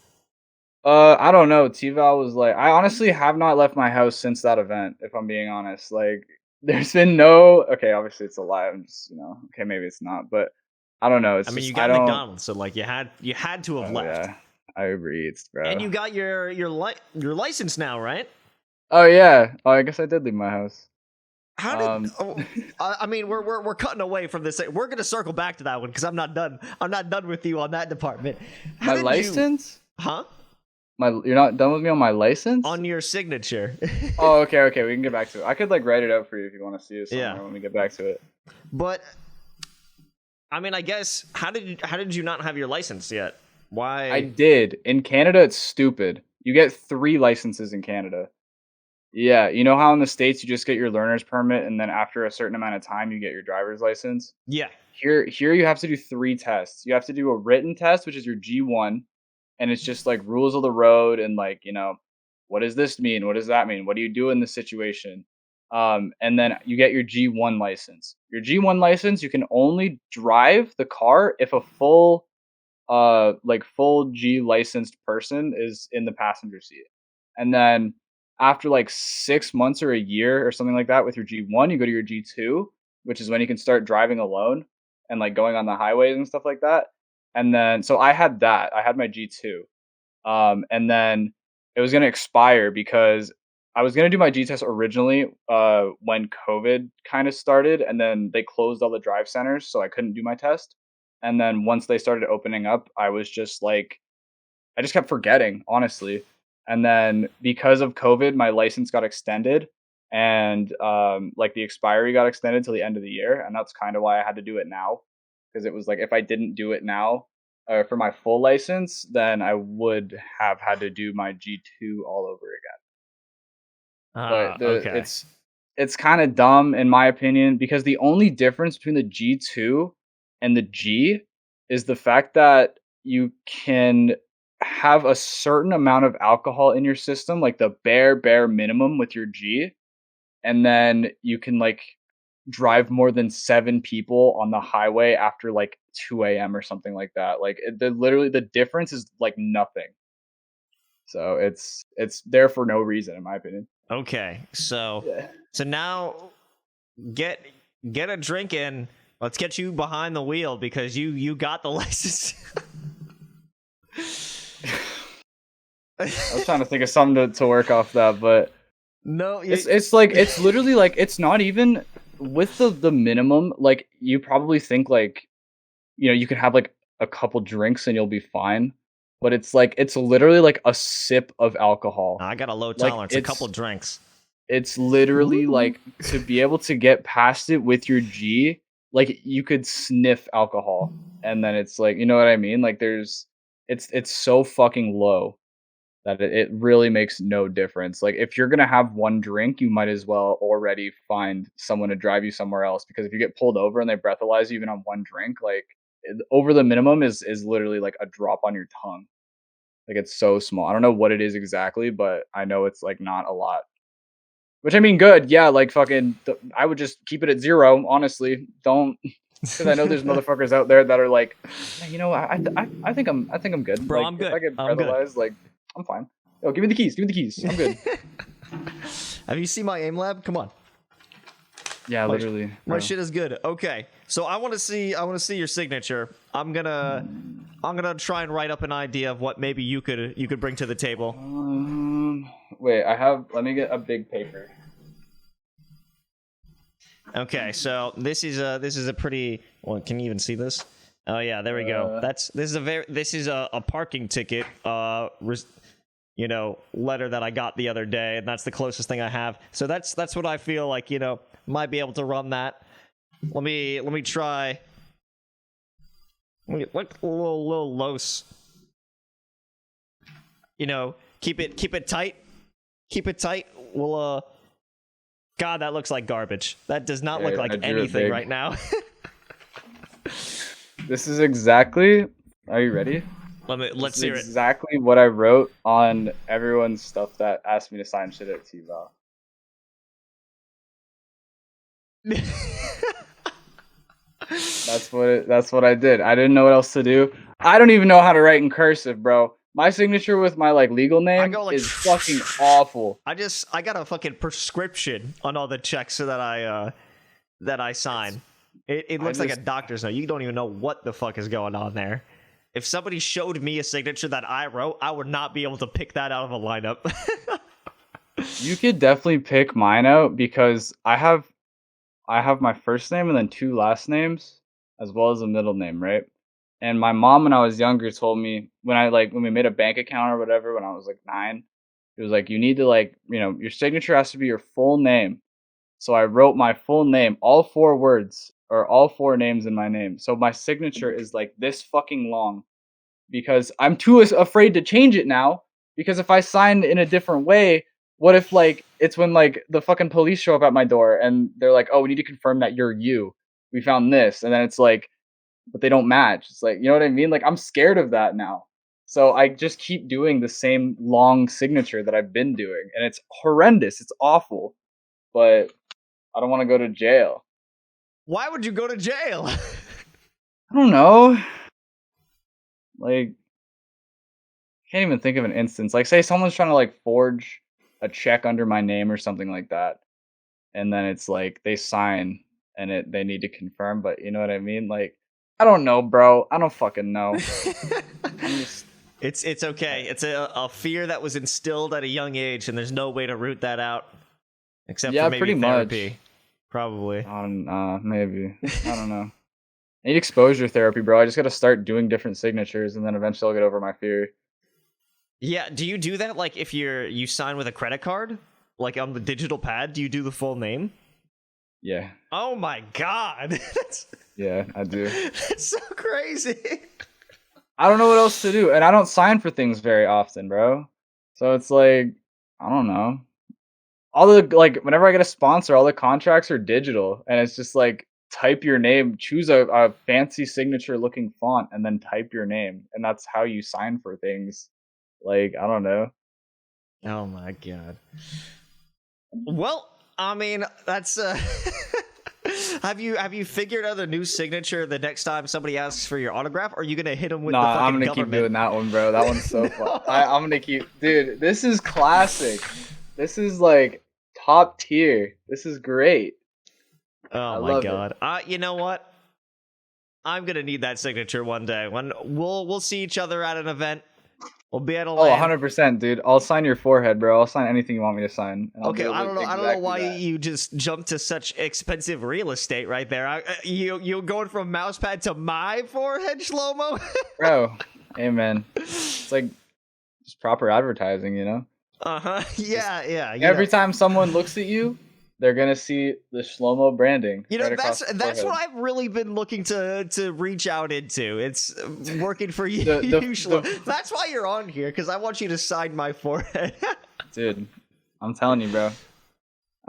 I don't know. T-Val was like, I honestly have not left my house since that event, if I'm being honest. Like, there's been no, okay, obviously it's a lie. I'm just, okay, maybe it's not, but I don't know. It's I mean, just, you I got don't, McDonald's, so like you had to have oh left. yeah, I agree, it's bro. And you got your license now, right? Oh yeah. Oh, I guess I did leave my house. How did? I mean, we're cutting away from this. We're gonna circle back to that one because I'm not done. I'm not done with you on that department. How My did license? Huh? You're not done with me on my license? On your signature. Oh, okay, we can get back to it. I could like write it out for you if you want to see it somewhere Yeah. when we get back to it. But I mean, I guess how did you not have your license yet? Why? I did. In Canada, it's stupid. You get 3 licenses in Canada. Yeah, you know how in the States you just get your learner's permit and then after a certain amount of time you get your driver's license? Yeah. Here you have to do 3 tests. You have to do a written test, which is your G1, and it's just like rules of the road and like, what does this mean? What does that mean? What do you do in this situation? And then you get your G1 license. Your G1 license, you can only drive the car if a full full G licensed person is in the passenger seat. And then after like 6 months or a year or something like that with your G1, you go to your G2, which is when you can start driving alone and like going on the highways and stuff like that. And then so I had that. I had my G2. And then it was going to expire because I was going to do my G test originally when COVID kind of started, and then they closed all the drive centers, so I couldn't do my test. And then once they started opening up, I was just like, I just kept forgetting, honestly. And then because of COVID, my license got extended, and like the expiry got extended till the end of the year, and that's kind of why I had to do it now, because it was like if I didn't do it now for my full license, then I would have had to do my G2 all over again. But Okay. it's kind of dumb in my opinion because the only difference between the G2 and the G is the fact that you can have a certain amount of alcohol in your system, like the bare minimum with your G, and then you can like drive more than 7 people on the highway after like 2 a.m. or something like that. Like literally the difference is like nothing. So it's there for no reason in my opinion. Okay. So Yeah. so now get a drink in. Let's get you behind the wheel because you got the license. I was trying to think of something to work off that, but No, it's like it's literally like it's not even with the minimum. Like you probably think like you can have like a couple drinks and you'll be fine, but it's like it's literally like a sip of alcohol. I got a low Like tolerance. A couple drinks. it's literally like to be able to get past it with your G, like you could sniff alcohol, and then it's like you know what I mean. Like it's so fucking low that it really makes no difference. Like if you're gonna have one drink, you might as well already find someone to drive you somewhere else because if you get pulled over and they breathalyze you even on one drink, like over the minimum is literally like a drop on your tongue. Like it's so small. I don't know what it is exactly, but I know it's like not a lot. Which I mean, good, yeah. Like fucking, I would just keep it at 0. Honestly, don't because I know there's motherfuckers out there that are like, yeah, I think I'm good. Bro, like, I'm good. If I get I'm good. breathalyzed, like, I'm fine. Yo, give me the keys. Give me the keys. I'm good. Have you seen my aim lab? Come on. Yeah, literally. My bro. shit is good. Okay. So I want to see your signature. I'm going to try and write up an idea of what maybe you could bring to the table. Wait, let me get a big paper. Okay. So this is a pretty, well, can you even see this? Oh yeah, there we go. This is a parking ticket letter that I got the other day, and that's the closest thing I have. So that's what I feel like, might be able to run that. Let me try. Look a little Los. Keep it tight. Keep it tight. We'll God, that looks like garbage. That does not look I like drew it anything big. right now. This is exactly. Are you ready? Let's This hear is exactly what I wrote on everyone's stuff that asked me to sign shit at T-Val. it. That's what I did. I didn't know what else to do. I don't even know how to write in cursive, bro. My signature with my like legal name go like is fucking awful. I got a fucking prescription on all the checks that I sign. It looks like a doctor's note. You don't even know what the fuck is going on there. If somebody showed me a signature that I wrote, I would not be able to pick that out of a lineup. You could definitely pick mine out because I have my first name and then 2 last names as well as a middle name, right? And my mom when I was younger told me when we made a bank account or whatever when I was like 9, it was like you need to your signature has to be your full name. So I wrote my full name, all 4 words or all 4 names in my name. So my signature is like this fucking long because I'm too afraid to change it now because if I sign in a different way, what if it's when the fucking police show up at my door and they're like, "Oh, we need to confirm that you're you. We found this." And then it's like but they don't match. It's like, you know what I mean? Like I'm scared of that now. So I just keep doing the same long signature that I've been doing and it's horrendous. It's awful. But I don't want to go to jail. Why would you go to jail? I don't know. Like can't even think of an instance. Like say someone's trying to forge a check under my name or something like that. And then it's like they sign and they need to confirm, but you know what I mean? Like I don't know, bro. I don't fucking know. It's okay. It's a fear that was instilled at a young age, and there's no way to root that out, except for maybe pretty therapy. Much. Probably. Maybe. I don't know. I need exposure therapy, bro. I just gotta start doing different signatures, and then eventually I'll get over my fear. Yeah. Do you do that? Like if you sign with a credit card, like on the digital pad, do you do the full name? Yeah. Oh my god. Yeah, I do. That's so crazy. I don't know what else to do, and I don't sign for things very often, bro. So it's like, I don't know. All the whenever I get a sponsor, all the contracts are digital, and it's just like type your name, choose a fancy signature looking font, and then type your name, and that's how you sign for things. Like I don't know. Oh my god. Well, I mean, that's Have you figured out a new signature the next time somebody asks for your autograph? Or are you gonna hit them with the fucking I'm gonna government? keep doing that one, bro. That one's so fun. I'm gonna keep, dude. This is classic. This is like top tier. This is great. Oh my god. You know what? I'm gonna need that signature one day. When we'll see each other at an event. We'll be at a LAN. 100%, dude. I'll sign your forehead, bro. I'll sign anything you want me to sign. Okay, I don't know why you just jumped to such expensive real estate right there. You going from mousepad to my forehead, Shlomo? Bro, hey man, it's like just proper advertising, you know? Yeah. Every time someone looks at you, they're gonna see the Shlomo branding. You know, that's what I've really been looking to reach out into. It's working for you. That's why you're on here, because I want you to sign my forehead. Dude, I'm telling you, bro. I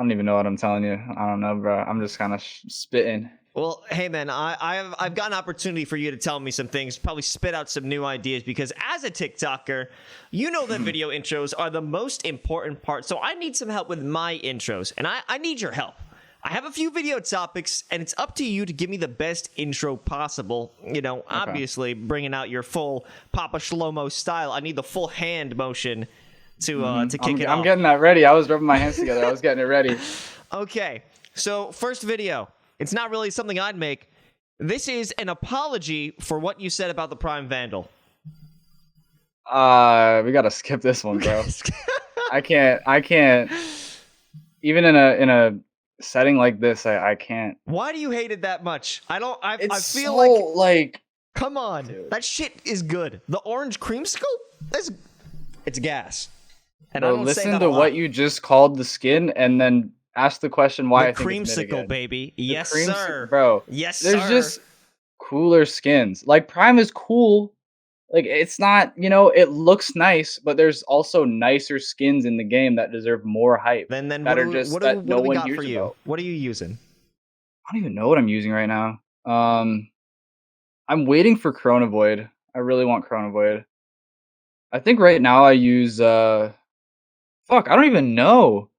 don't even know what I'm telling you. I don't know, bro. I'm just kind of spitting. Well, hey man, I've got an opportunity for you to tell me some things, probably spit out some new ideas, because as a TikToker, you know that video intros are the most important part, so I need some help with my intros, and I need your help. I have a few video topics, and it's up to you to give me the best intro possible. You know, obviously, bringing out your full Papashlomo style. I need the full hand motion to kick it off. I'm getting that ready. I was rubbing my hands together. I was getting it ready. Okay, so first video. It's not really something I'd make. This is an apology for what you said about the Prime Vandal. We gotta skip this one, bro. I can't. Even in a setting like this, I can't. Why do you hate it that much? I feel so, like. Come on, dude. That shit is good. The orange creamsicle, it's gas. And bro, I don't listen say that to what you just called the skin, and then ask the question why I think it's creamsicle, baby. Yes, sir. Bro. Yes, sir. There's just cooler skins. Like, Prime is cool, Like, it's not, it looks nice, but there's also nicer skins in the game that deserve more hype, Then that are just that what no do we one got for hears you? about. What are you using? I don't even know what I'm using right now. I'm waiting for Chronovoid. I really want Chronovoid. I think right now I use, fuck, I don't even know.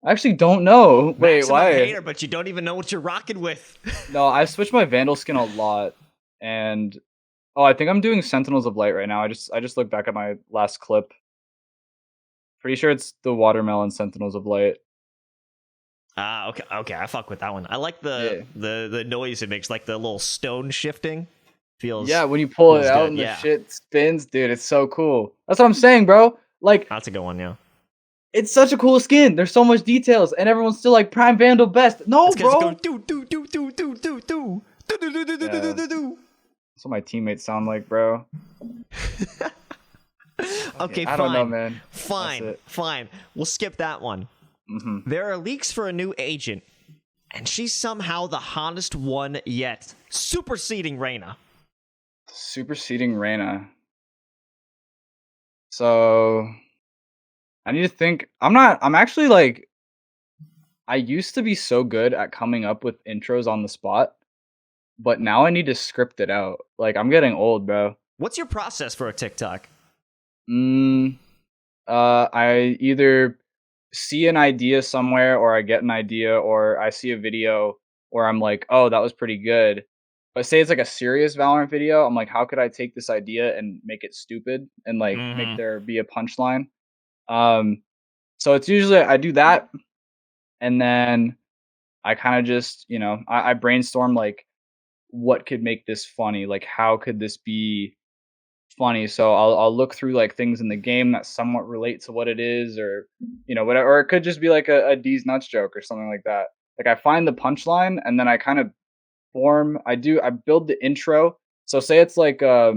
I actually don't know. Wait, Maximum why? hater, but you don't even know what you're rocking with. No, I've switched my Vandal skin a lot, and oh, I think I'm doing Sentinels of Light right now. I just looked back at my last clip. Pretty sure it's the Watermelon Sentinels of Light. Ah, okay, I fuck with that one. I like the Yeah. the noise it makes, like the little stone shifting. Yeah, Feels when you pull it feels out good. and the Yeah, shit spins, dude, it's so cool. That's what I'm saying, bro. Like, that's a good one. Yeah, it's such a cool skin. There's so much details, and everyone's still like Prime Vandal best. No, it's because it goes bro. do do do do do do do do do do do do do Yeah, do do. that's what my teammates sound like, bro. Okay, Okay, I don't know, fine, man. That's fine, it. fine. We'll skip that one. Mm-hmm. There are leaks for a new agent, and she's somehow the hottest one yet, superseding Reyna. Superseding Reyna. So I need to think. I'm actually like, I used to be so good at coming up with intros on the spot, but now I need to script it out. Like, I'm getting old, bro. What's your process for a TikTok? Mm, I either see an idea somewhere, or I get an idea, or I see a video where I'm like, oh, that was pretty good. But say it's like a serious Valorant video, I'm like, how could I take this idea and make it stupid and like make Mm-hmm. there be a punchline? Um, so it's usually I do that, and then I kind of just, I brainstorm like what could make this funny, like how could this be funny. So I'll look through like things in the game that somewhat relate to what it is, or whatever. Or it could just be like a D's nuts joke or something like that. Like, I find the punchline, and then I kind of I build the intro. So say it's like a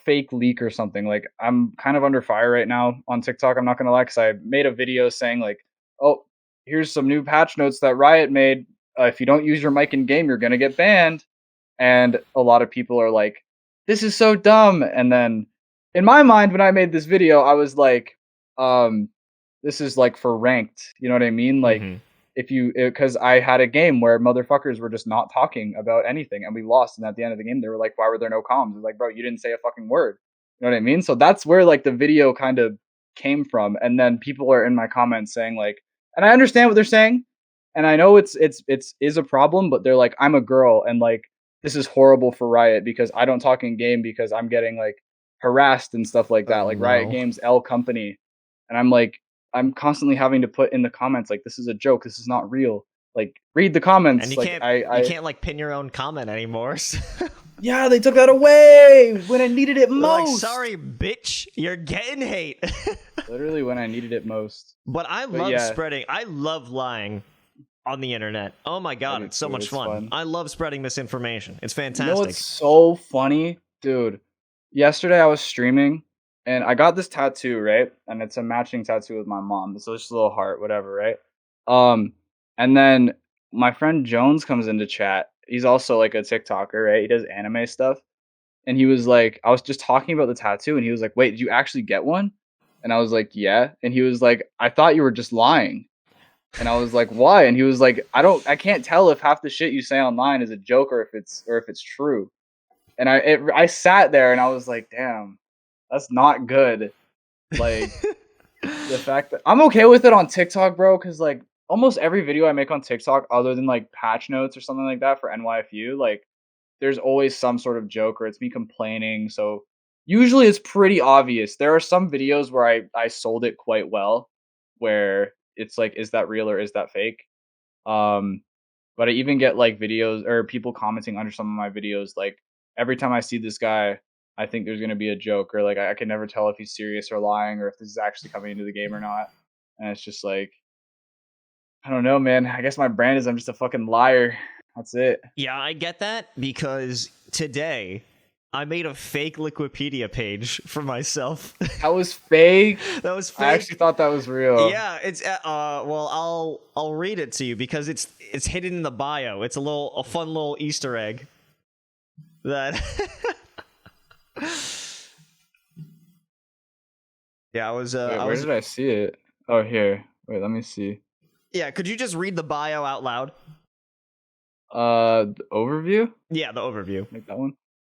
fake leak or something. Like, I'm kind of under fire right now on TikTok. I'm not gonna lie, because I made a video saying like, oh, here's some new patch notes that Riot made. If you don't use your mic in game, you're gonna get banned. And a lot of people are like, this is so dumb. And then in my mind, when I made this video, I was like, um, this is like for ranked. You know what I mean? Like, Mm-hmm. because I had a game where motherfuckers were just not talking about anything, and we lost. And at the end of the game, they were like, why were there no comms? Like, bro, you didn't say a fucking word. You know what I mean? So that's where like the video kind of came from. And then people are in my comments saying like, and I understand what they're saying, and I know it's is a problem, but they're like, I'm a girl, and like, this is horrible for Riot because I don't talk in game because I'm getting like harassed and stuff like that. Oh Like, Riot no. Games L company, and I'm like, I'm constantly having to put in the comments like, this is a joke, this is not real. Like, read the And comments. Like, you I can't like pin your own comment anymore. yeah, they took that away when I needed it They're like, most. sorry, bitch, you're getting hate. Literally when I needed it most. But But yeah, I love lying on the internet. Oh my I god, do it's so too. much It's fun. fun. I love spreading misinformation. It's You know fantastic. what's so funny, dude? Yesterday I was streaming, and I got this tattoo, right? And it's a matching tattoo with my mom. So it's just a little heart, whatever, right? Um, and then my friend Jones comes into chat. He's also like a TikToker, right? He does anime stuff. And he was like, I was just talking about the tattoo, and he was like, wait, did you actually get one? And I was like, yeah. And he was like, I thought you were just lying. And I was like, why? And he was like, I can't tell if half the shit you say online is a joke or if it's true. And I sat there and I was like, damn, that's not good. Like, the fact that I'm okay with it on TikTok, bro, because like almost every video I make on TikTok, other than like patch notes or something like that for NYFU, like there's always some sort of joke or it's me complaining. So usually it's pretty obvious. There are some videos where I sold it quite well, where it's like, is that real or is that fake? Um, but I even get like videos or people commenting under some of my videos, like, every time I see this guy, I think there's gonna be a joke, or like I can never tell if he's serious or lying, or if this is actually coming into the game or not. And it's just like, I don't know, man. I guess my brand is I'm just a fucking liar. That's it. Yeah, I get that because today I made a fake Wikipedia page for myself. That was fake. That was I actually fake. thought that was real. Yeah, it's well, I'll read it to you because it's hidden in the bio. It's a fun little Easter egg that Yeah, Wait, I where was. did I see it? Oh, here. Wait, let me see. Yeah, could you just read the bio out loud? The overview? Yeah, the overview. Make that one.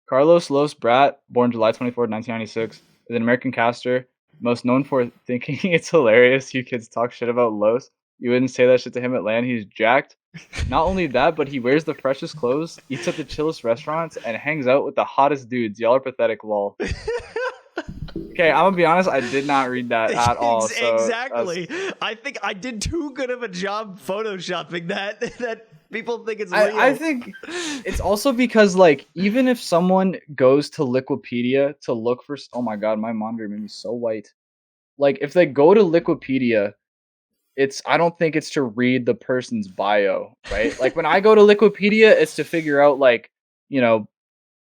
Carlos Los Brat, born July 24th, 1996, is an American caster, most known for thinking it's hilarious you kids talk shit about Los. You wouldn't say that shit to him at LAN. He's jacked. Not only that, but he wears the freshest clothes, eats at the chillest restaurants, and hangs out with the hottest dudes. Y'all are pathetic, lol. Okay, I'm gonna be honest. I did not read that at all. So that's Exactly. I think I did too good of a job photoshopping that that people think it's I real. think it's also because like even if someone goes to Liquipedia to look for oh my god, my monitor made me so white. Like if they go to Liquipedia, it's I don't think it's to read the person's bio, right? Like when I go to Liquipedia, it's to figure out like, you know,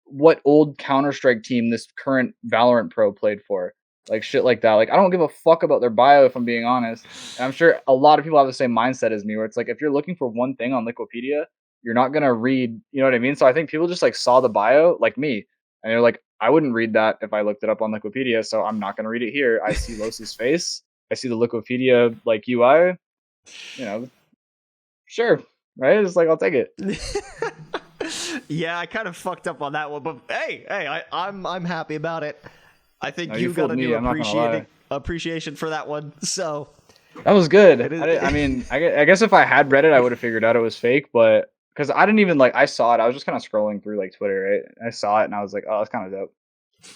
what old Counter-Strike team this current Valorant pro played for. Like shit like that. Like I don't give a fuck about their bio if I'm being honest. And I'm sure a lot of people have the same mindset as me where it's like if you're looking for one thing on Wikipedia, you're not gonna read, you know what I mean? So I think people just like saw the bio, like me, and they're like, I wouldn't read that if I looked it up on Wikipedia, so I'm not gonna read it here. I see Los's face, I see the Wikipedia like UI, you know, sure, right? It's like I'll take it. Yeah, I kind of fucked up on that one, but hey, I'm happy about it. I think No, you you got fooled a me. new I'm not gonna lie. appreciation for that one. So That was good. it is. I mean, I guess if I had read it, I would have figured out it was fake, but because I didn't even like, I saw it. I was just kind of scrolling through like Twitter, right? I saw it and I was like, oh, that's kind of dope.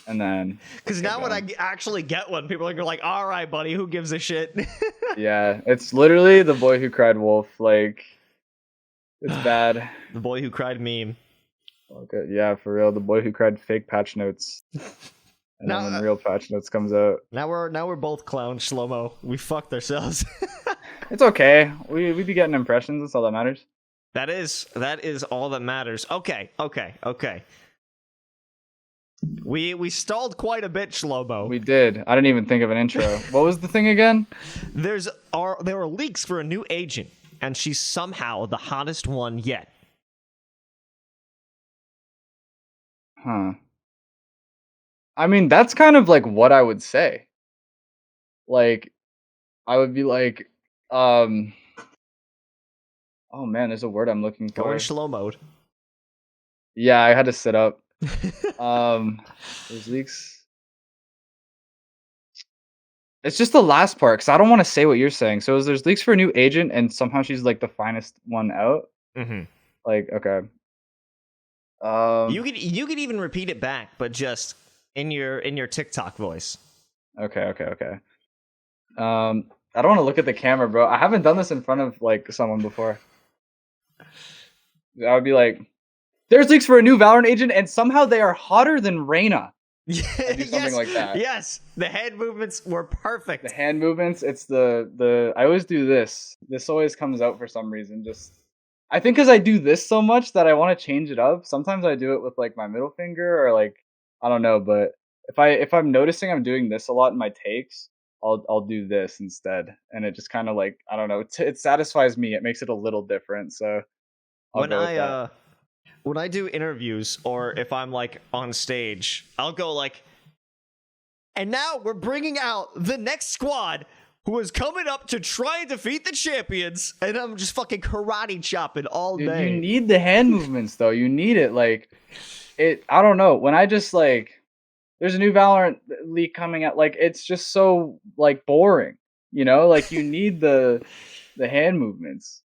And then Because just kept now when I going. actually get one, people are like, "All right, buddy, who gives a shit?" Yeah, it's literally the boy who cried wolf. Like, it's bad. The boy who cried meme. Okay, yeah, for real. The boy who cried fake patch notes, and then Now, when real patch notes comes out, now we're both clowns, Shlomo. We fucked ourselves. it's okay. We be getting impressions. That's all that matters. That is all that matters. Okay. We stalled quite a bit, Shlomo. We did. I didn't even think of an intro. What was the thing again? There are leaks for a new agent, and she's somehow the hottest one yet. Huh. I mean, that's kind of like what I would say. Like, I would be like, um, oh man, there's a word I'm looking Go in for. slow mode. Yeah, I had to sit up. There's leaks. It's just the last part because I don't want to say what you're saying. So there's leaks for a new agent, and somehow she's like the finest one out. Mm-hmm. Like, okay. You could even repeat it back, but just in your TikTok voice. Okay. I don't want to look at the camera, bro. I haven't done this in front of like someone before. I would be like, there's leaks for a new Valorant agent, and somehow they are hotter than Reyna. I do something like that. Yes, the head movements were perfect. The hand movements, it's the I always do this. This always comes out for some reason. Just I think because I do this so much that I want to change it up. Sometimes I do it with like my middle finger or like I don't know, but if I'm noticing I'm doing this a lot in my takes, I'll do this instead, and it just kind of like I don't know. It satisfies me. It makes it a little different, so I'll when go with that. when I do interviews or if I'm like on stage, I'll go like, and now we're bringing out the next squad who is coming up to try and defeat the champions, and I'm just fucking karate chopping all Dude, day. you need the hand movements though. You need it like it. I don't know. When I just like there's a new Valorant leak coming out. Like it's just so like boring, you know. Like you need the hand movements.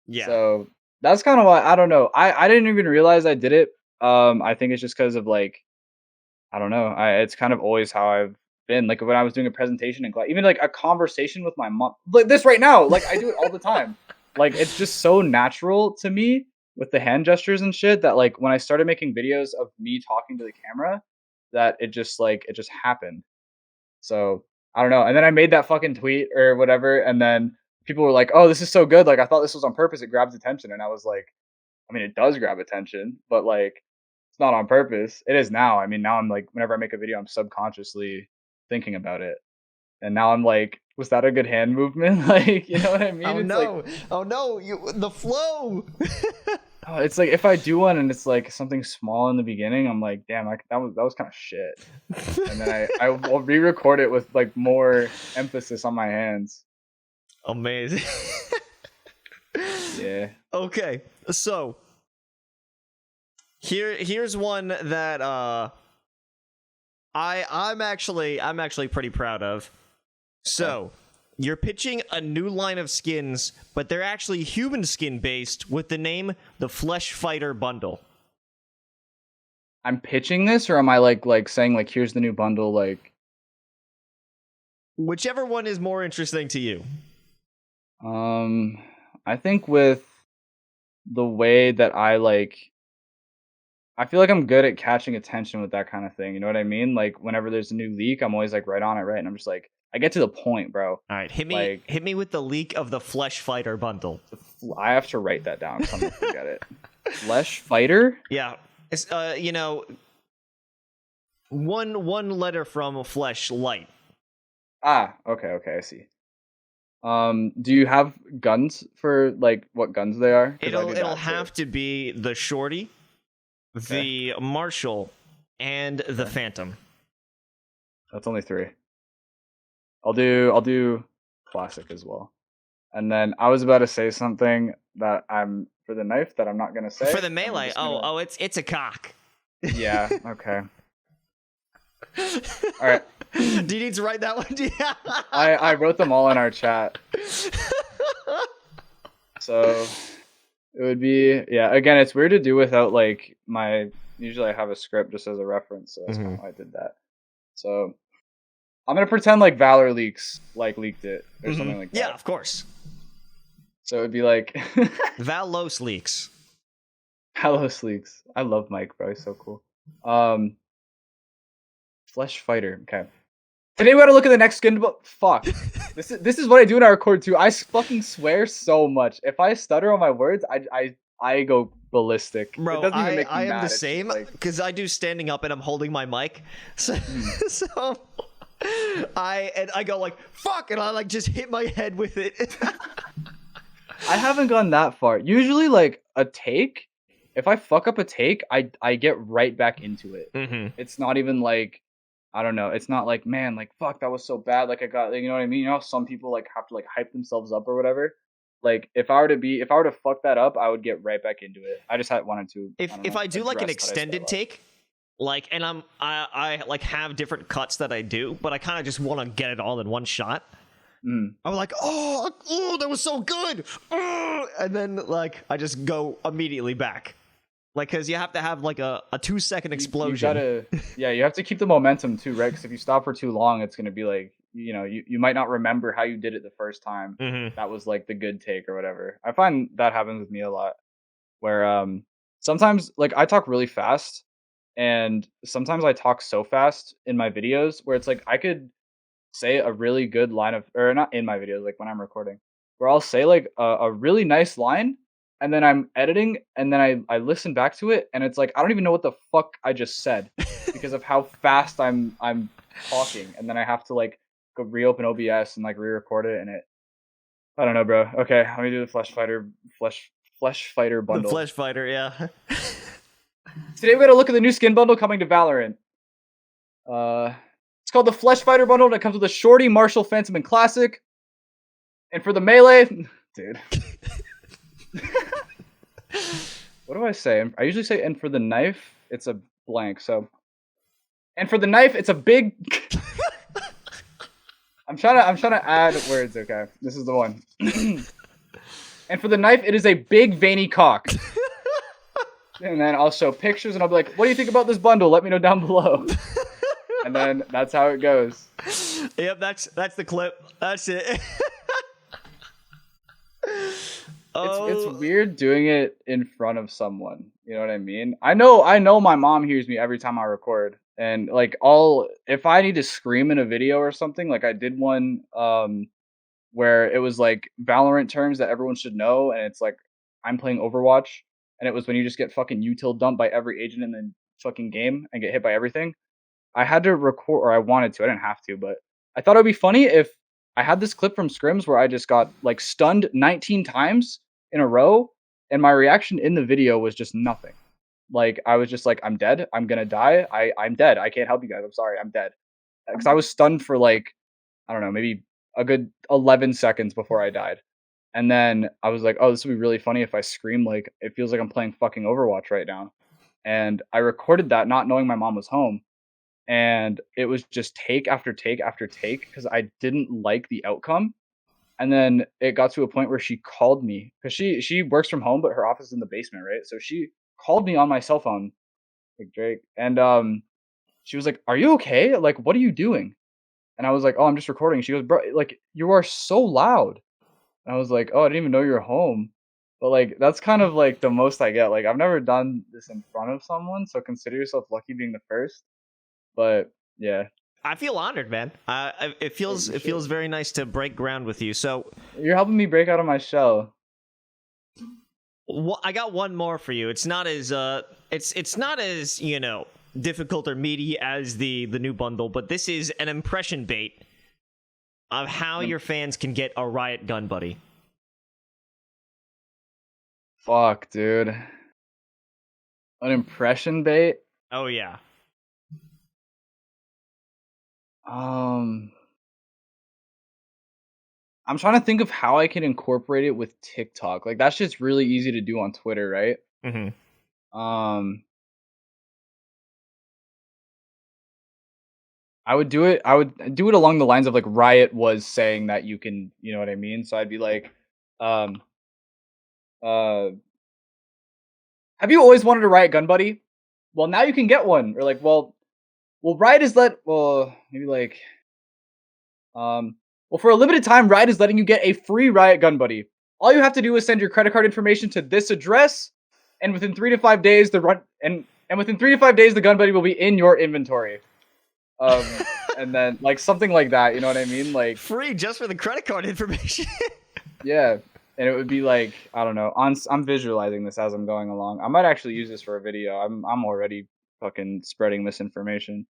Yeah. So that's kind of why I don't know. I didn't even realize I did it. I think it's just because of like I don't know. It's kind of always how I've been. Like when I was doing a presentation in class, even like a conversation with my mom, like this right now. Like I do it all the time. Like it's just so natural to me with the hand gestures and shit that like when I started making videos of me talking to the camera, that it just happened. So I don't know. And then I made that fucking tweet or whatever, and then people were like, "Oh, this is so good! Like I thought this was on purpose. It grabs attention." And I was like, "I mean, it does grab attention, but like it's not on purpose. It is now. I mean, now I'm like, whenever I make a video, I'm subconsciously thinking about it. and now I'm like, was that a good hand movement? Like, you know what I mean? Oh It's no! like, Oh no! The flow. oh, it's like if I do one and it's like something small in the beginning, I'm like, damn, that was kind of shit. And then I'll re-record it with like more emphasis on my hands. Amazing. Yeah. Okay, so here's one that I'm actually pretty proud of. So, you're pitching a new line of skins, but they're actually human skin based with the name the Flesh Fighter Bundle. I'm pitching this, or am I like saying like here's the new bundle? Like, Whichever one is more interesting to you. I think with the way that I feel like I'm good at catching attention with that kind of thing. You know what I mean? Like whenever there's a new leak, I'm always like right on it, right? And I'm just like, I get to the point, bro. All right, hit Like, me with the leak of the Flesh Fighter Bundle. I have to write that down because I'm gonna forget it. Flesh fighter? Yeah, it's one letter from Flesh Light. Ah, okay, I see. Do you have guns for like what guns they are? It'll have to be the Shorty, the Marshall, and the Phantom. That's only 3. I'll do classic as well. And then I was about to say something that I'm for the knife that I'm not gonna say. For the melee, it's a cock. Yeah, okay. Alright. Do you need to write that one? I wrote them all in our chat. So it would be, yeah, again, it's weird to do without like usually I have a script just as a reference, so that's kind of why I did that. So I'm gonna pretend like Valor leaked it or something like that. Yeah, of course. So it'd be like Valos leaks. Valos leaks. I love Mike, bro. He's so cool. Flesh fighter. Okay. Today we gotta look at the next skin. Fuck. This is what I do in our record too. I fucking swear so much. If I stutter on my words, I go ballistic. Bro, it doesn't even make me I am mad. the It's same because I do standing up and I'm holding my mic. So, so I go like fuck and I like just hit my head with it. I haven't gone that far. Usually like a take, if I fuck up a take, I get right back into it. It's not even like, I don't know. It's not like, man, like fuck, that was so bad. Like I got, you know what I mean? You know, some people like have to like hype themselves up or whatever. Like if I were to fuck that up, I would get right back into it. I just wanted to. If I do like an extended take, like, and I like have different cuts that I do, but I kind of just want to get it all in one shot. I'm like, oh, that was so good, and then like I just go immediately back. Like, because you have to have, like, a 2-second explosion. You have to keep the momentum, too, right? Because if you stop for too long, it's going to be, like, you know, you might not remember how you did it the first time. That was, like, the good take or whatever. I find that happens with me a lot. Where sometimes, like, I talk really fast. And sometimes I talk so fast in my videos where it's, like, I could say a really good line of... Or not in my videos, like, when I'm recording. Where I'll say, like, a really nice line... And then I'm editing, and then I listen back to it, and it's like I don't even know what the fuck I just said because of how fast I'm talking, and then I have to like go reopen OBS and like re-record it, and I don't know, bro. Okay, let me do the flesh fighter bundle. The Flesh Fighter, yeah. Today we gotta look at the new skin bundle coming to Valorant. It's called the Flesh Fighter bundle, and it comes with a Shorty, Marshall, Phantom, and Classic. And for the melee, dude. What do I say? I usually say, and for the knife, it's a blank. So, and for the knife, it's a big. I'm trying to add words. Okay, this is the one. And for the knife, it is a big veiny cock. And then I'll show pictures, and I'll be like, "What do you think about this bundle? Let me know down below." And then that's how it goes. Yep, that's the clip. That's it. It's weird doing it in front of someone. You know what I mean? I know my mom hears me every time I record. And like if I need to scream in a video or something, like I did one where it was like Valorant terms that everyone should know, and it's like I'm playing Overwatch, and it was when you just get fucking util dumped by every agent in the fucking game and get hit by everything. I had to record, or I wanted to, I didn't have to, but I thought it would be funny if I had this clip from Scrims where I just got like stunned 19 times in a row, and my reaction in the video was just nothing. Like I was just like, I'm dead. I'm gonna die. I'm dead. I can't help you guys. I'm sorry. I'm dead. Because I was stunned for like, I don't know, maybe a good 11 seconds before I died. And then I was like, oh, this would be really funny if I scream like it feels like I'm playing fucking Overwatch right now. And I recorded that not knowing my mom was home. And it was just take after take after take because I didn't like the outcome. And then it got to a point where she called me because she works from home, but her office is in the basement, right? So she called me on my cell phone, like Drake, and she was like, "Are you okay? Like, what are you doing?" And I was like, "Oh, I'm just recording." She goes, "Bro, like you are so loud." And I was like, "Oh, I didn't even know you were home." But like that's kind of like the most I get. Like I've never done this in front of someone, so consider yourself lucky being the first. But yeah, I feel honored, man. It feels very nice to break ground with you. So you're helping me break out of my shell. I got one more for you. It's not as it's not as difficult or meaty as the new bundle, but this is an impression bait of how your fans can get a riot gun buddy. Fuck, dude. An impression bait? Oh yeah. I'm trying to think of how I can incorporate it with TikTok. Like that's just really easy to do on Twitter, right? Mm-hmm. I would do it along the lines of like Riot was saying that you can, you know what I mean? So I'd be like, um uh have you always wanted a Riot gun buddy? Well, now you can get one. Or like, Riot is maybe like well, for a limited time, Riot is letting you get a free Riot gun buddy. All you have to do is send your credit card information to this address, and within 3 to 5 days, within 3 to 5 days, the gun buddy will be in your inventory. And then like something like that, you know what I mean? Like free just for the credit card information. yeah, and it would be like I don't know. I'm visualizing this as I'm going along. I might actually use this for a video. I'm already fucking spreading misinformation.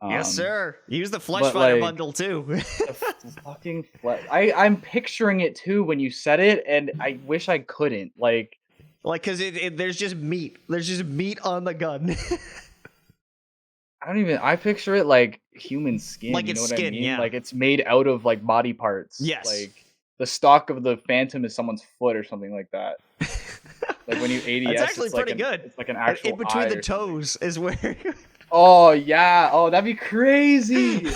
Yes, sir. Use the Flesh but, Fighter like, bundle too. the fucking I'm picturing it too when you said it, and I wish I couldn't. Like, because there's just meat. There's just meat on the gun. I picture it like human skin. Like you know it's what skin, I mean? yeah. Like it's made out of like body parts. Yes. Like the stock of the Phantom is someone's foot or something like that. Like when you ADS, it's actually it's pretty like good. It's like an actual in between eye the or toes something. is where. Oh yeah. Oh, that'd be crazy.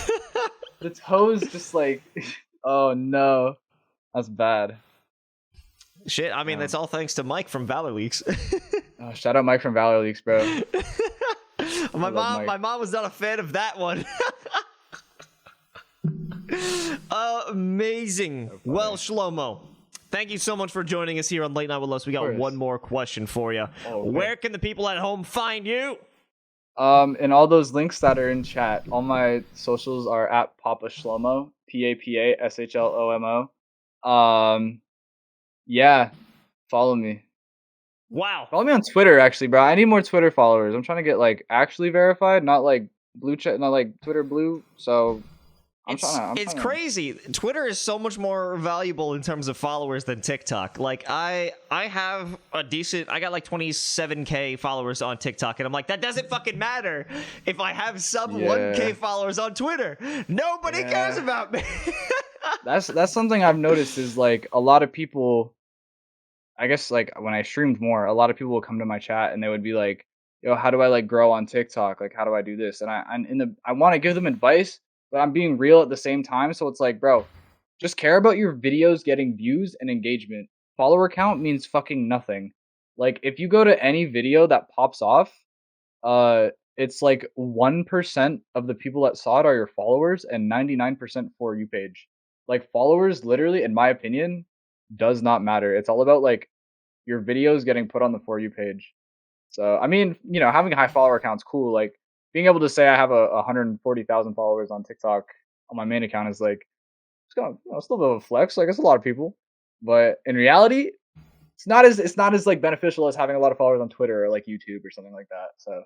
The toes just like. Oh no, that's bad. Shit, I mean that's all thanks to Mike from Valor Leaks. Oh, shout out Mike from Valor Leaks, bro. my mom was not a fan of that one. Amazing. Well, Shlomo, thank you so much for joining us here on Late Night with Los. We got one more question for you. Oh, okay. Where can the people at home find you? And all those links that are in chat. All my socials are at Papashlomo, PAPASHLOMO. Yeah, follow me. Wow. Follow me on Twitter, actually, bro. I need more Twitter followers. I'm trying to get like actually verified, not like blue check, not like Twitter blue. So it's crazy. Twitter is so much more valuable in terms of followers than TikTok. Like I have I got like 27K followers on TikTok, and I'm like, that doesn't fucking matter if I have sub 1K followers on Twitter. Nobody cares about me. That's something I've noticed is like a lot of people, I guess like when I streamed more, a lot of people would come to my chat and they would be like, yo, how do I like grow on TikTok? Like how do I do this? And I want to give them advice, but I'm being real at the same time. So it's like, bro, just care about your videos getting views and engagement. Follower count means fucking nothing. Like if you go to any video that pops off, it's like 1% of the people that saw it are your followers and 99% for you page. Like followers literally, in my opinion, does not matter. It's all about like your videos getting put on the For You page. So I mean, having a high follower count's cool. Like being able to say I have 140,000 followers on TikTok on my main account is like it's kind of still a bit of a flex. Like it's a lot of people, but in reality, it's not as like beneficial as having a lot of followers on Twitter or like YouTube or something like that. So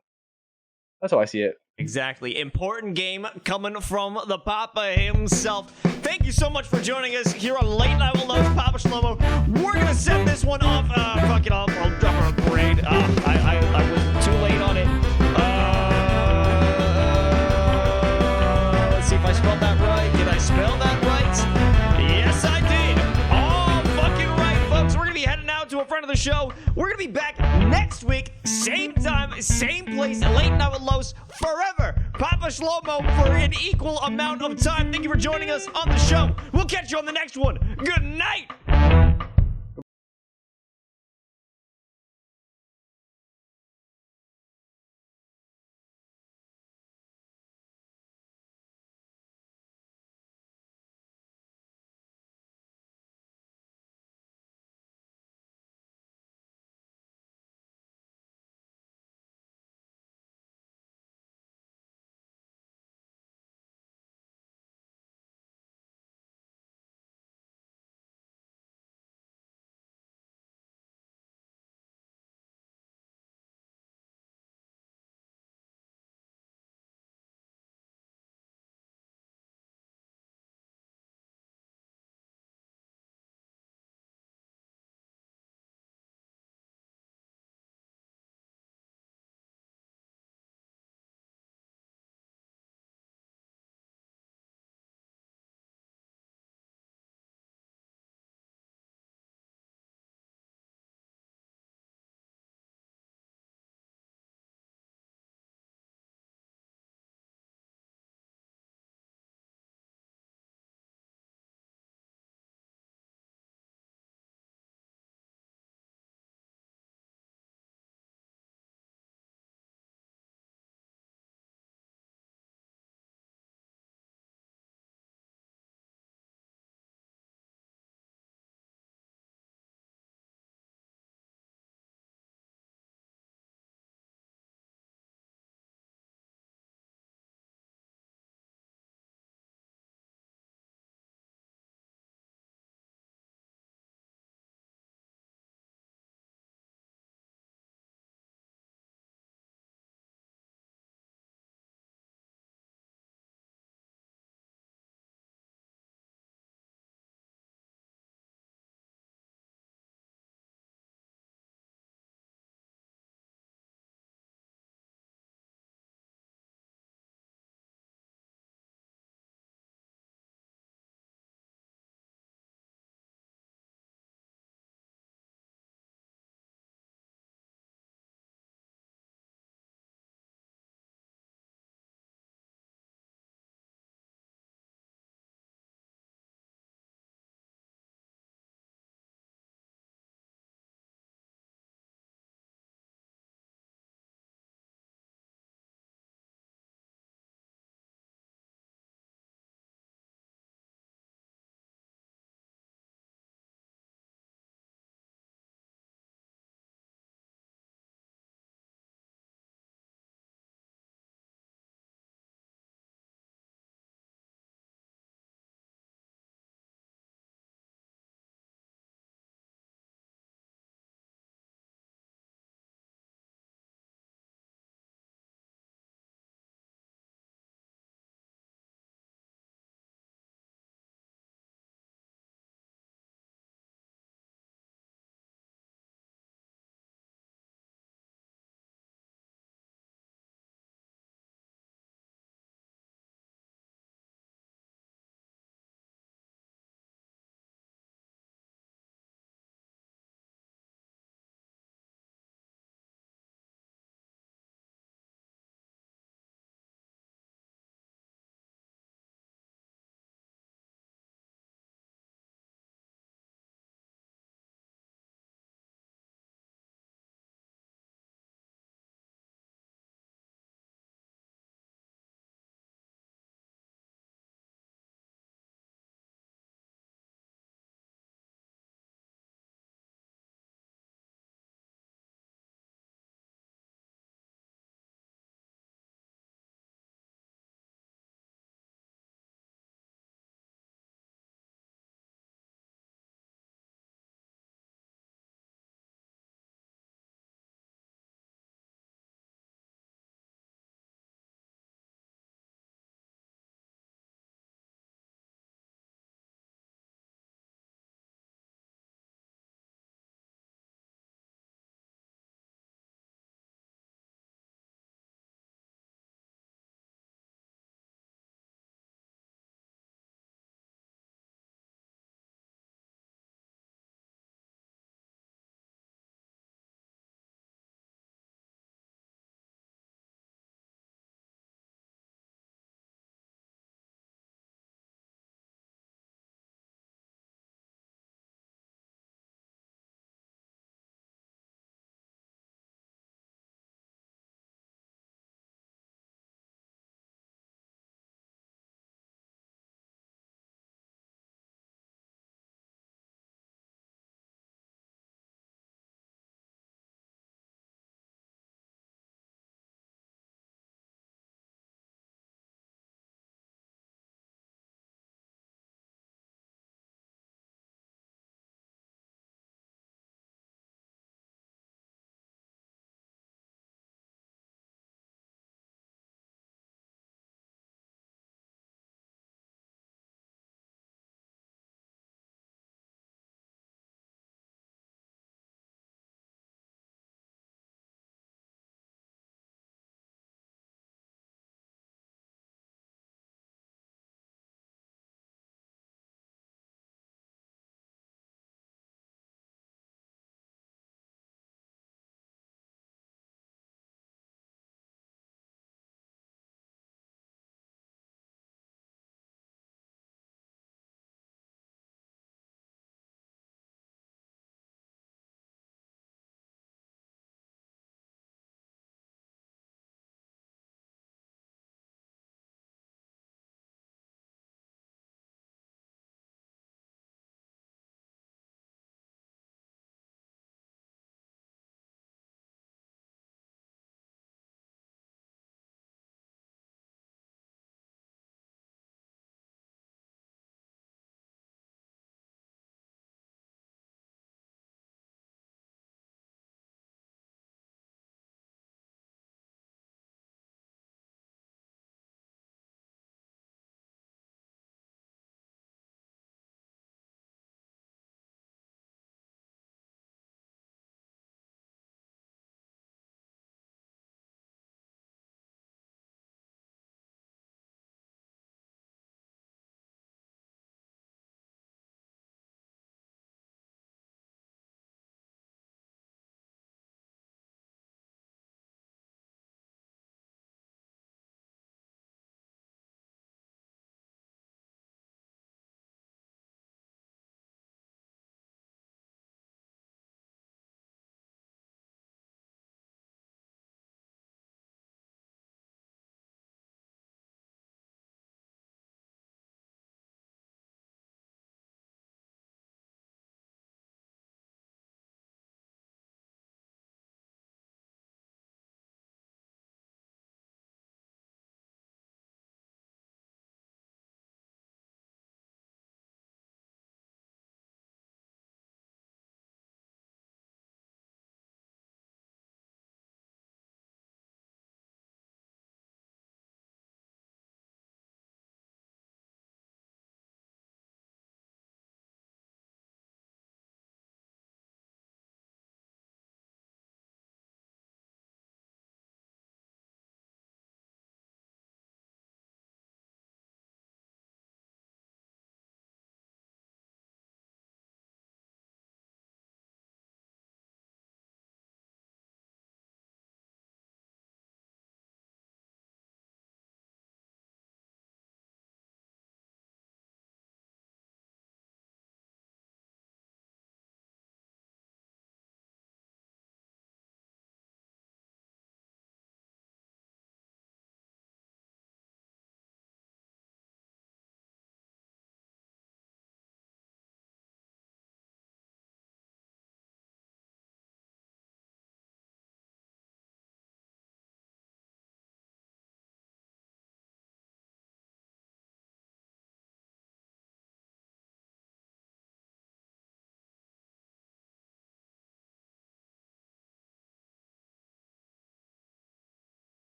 That's how I see it. Exactly. Important game coming from the Papa himself. Thank you so much for joining us here on Late Night with Lowe's, Papashlomo. We're going to send this one off. Fuck it, I'll drop her a grade. I was too late on it. Let's see if I spelled that right. Did I spell that right? Yes, I did. All fucking right, folks. We're going to be heading out to a friend of the show. We're going to be back next week. Same time, same place, Late Night with Lowe's, forever. Papashlomo for an equal amount of time. Thank you for joining us on the show. We'll catch you on the next one. Good night.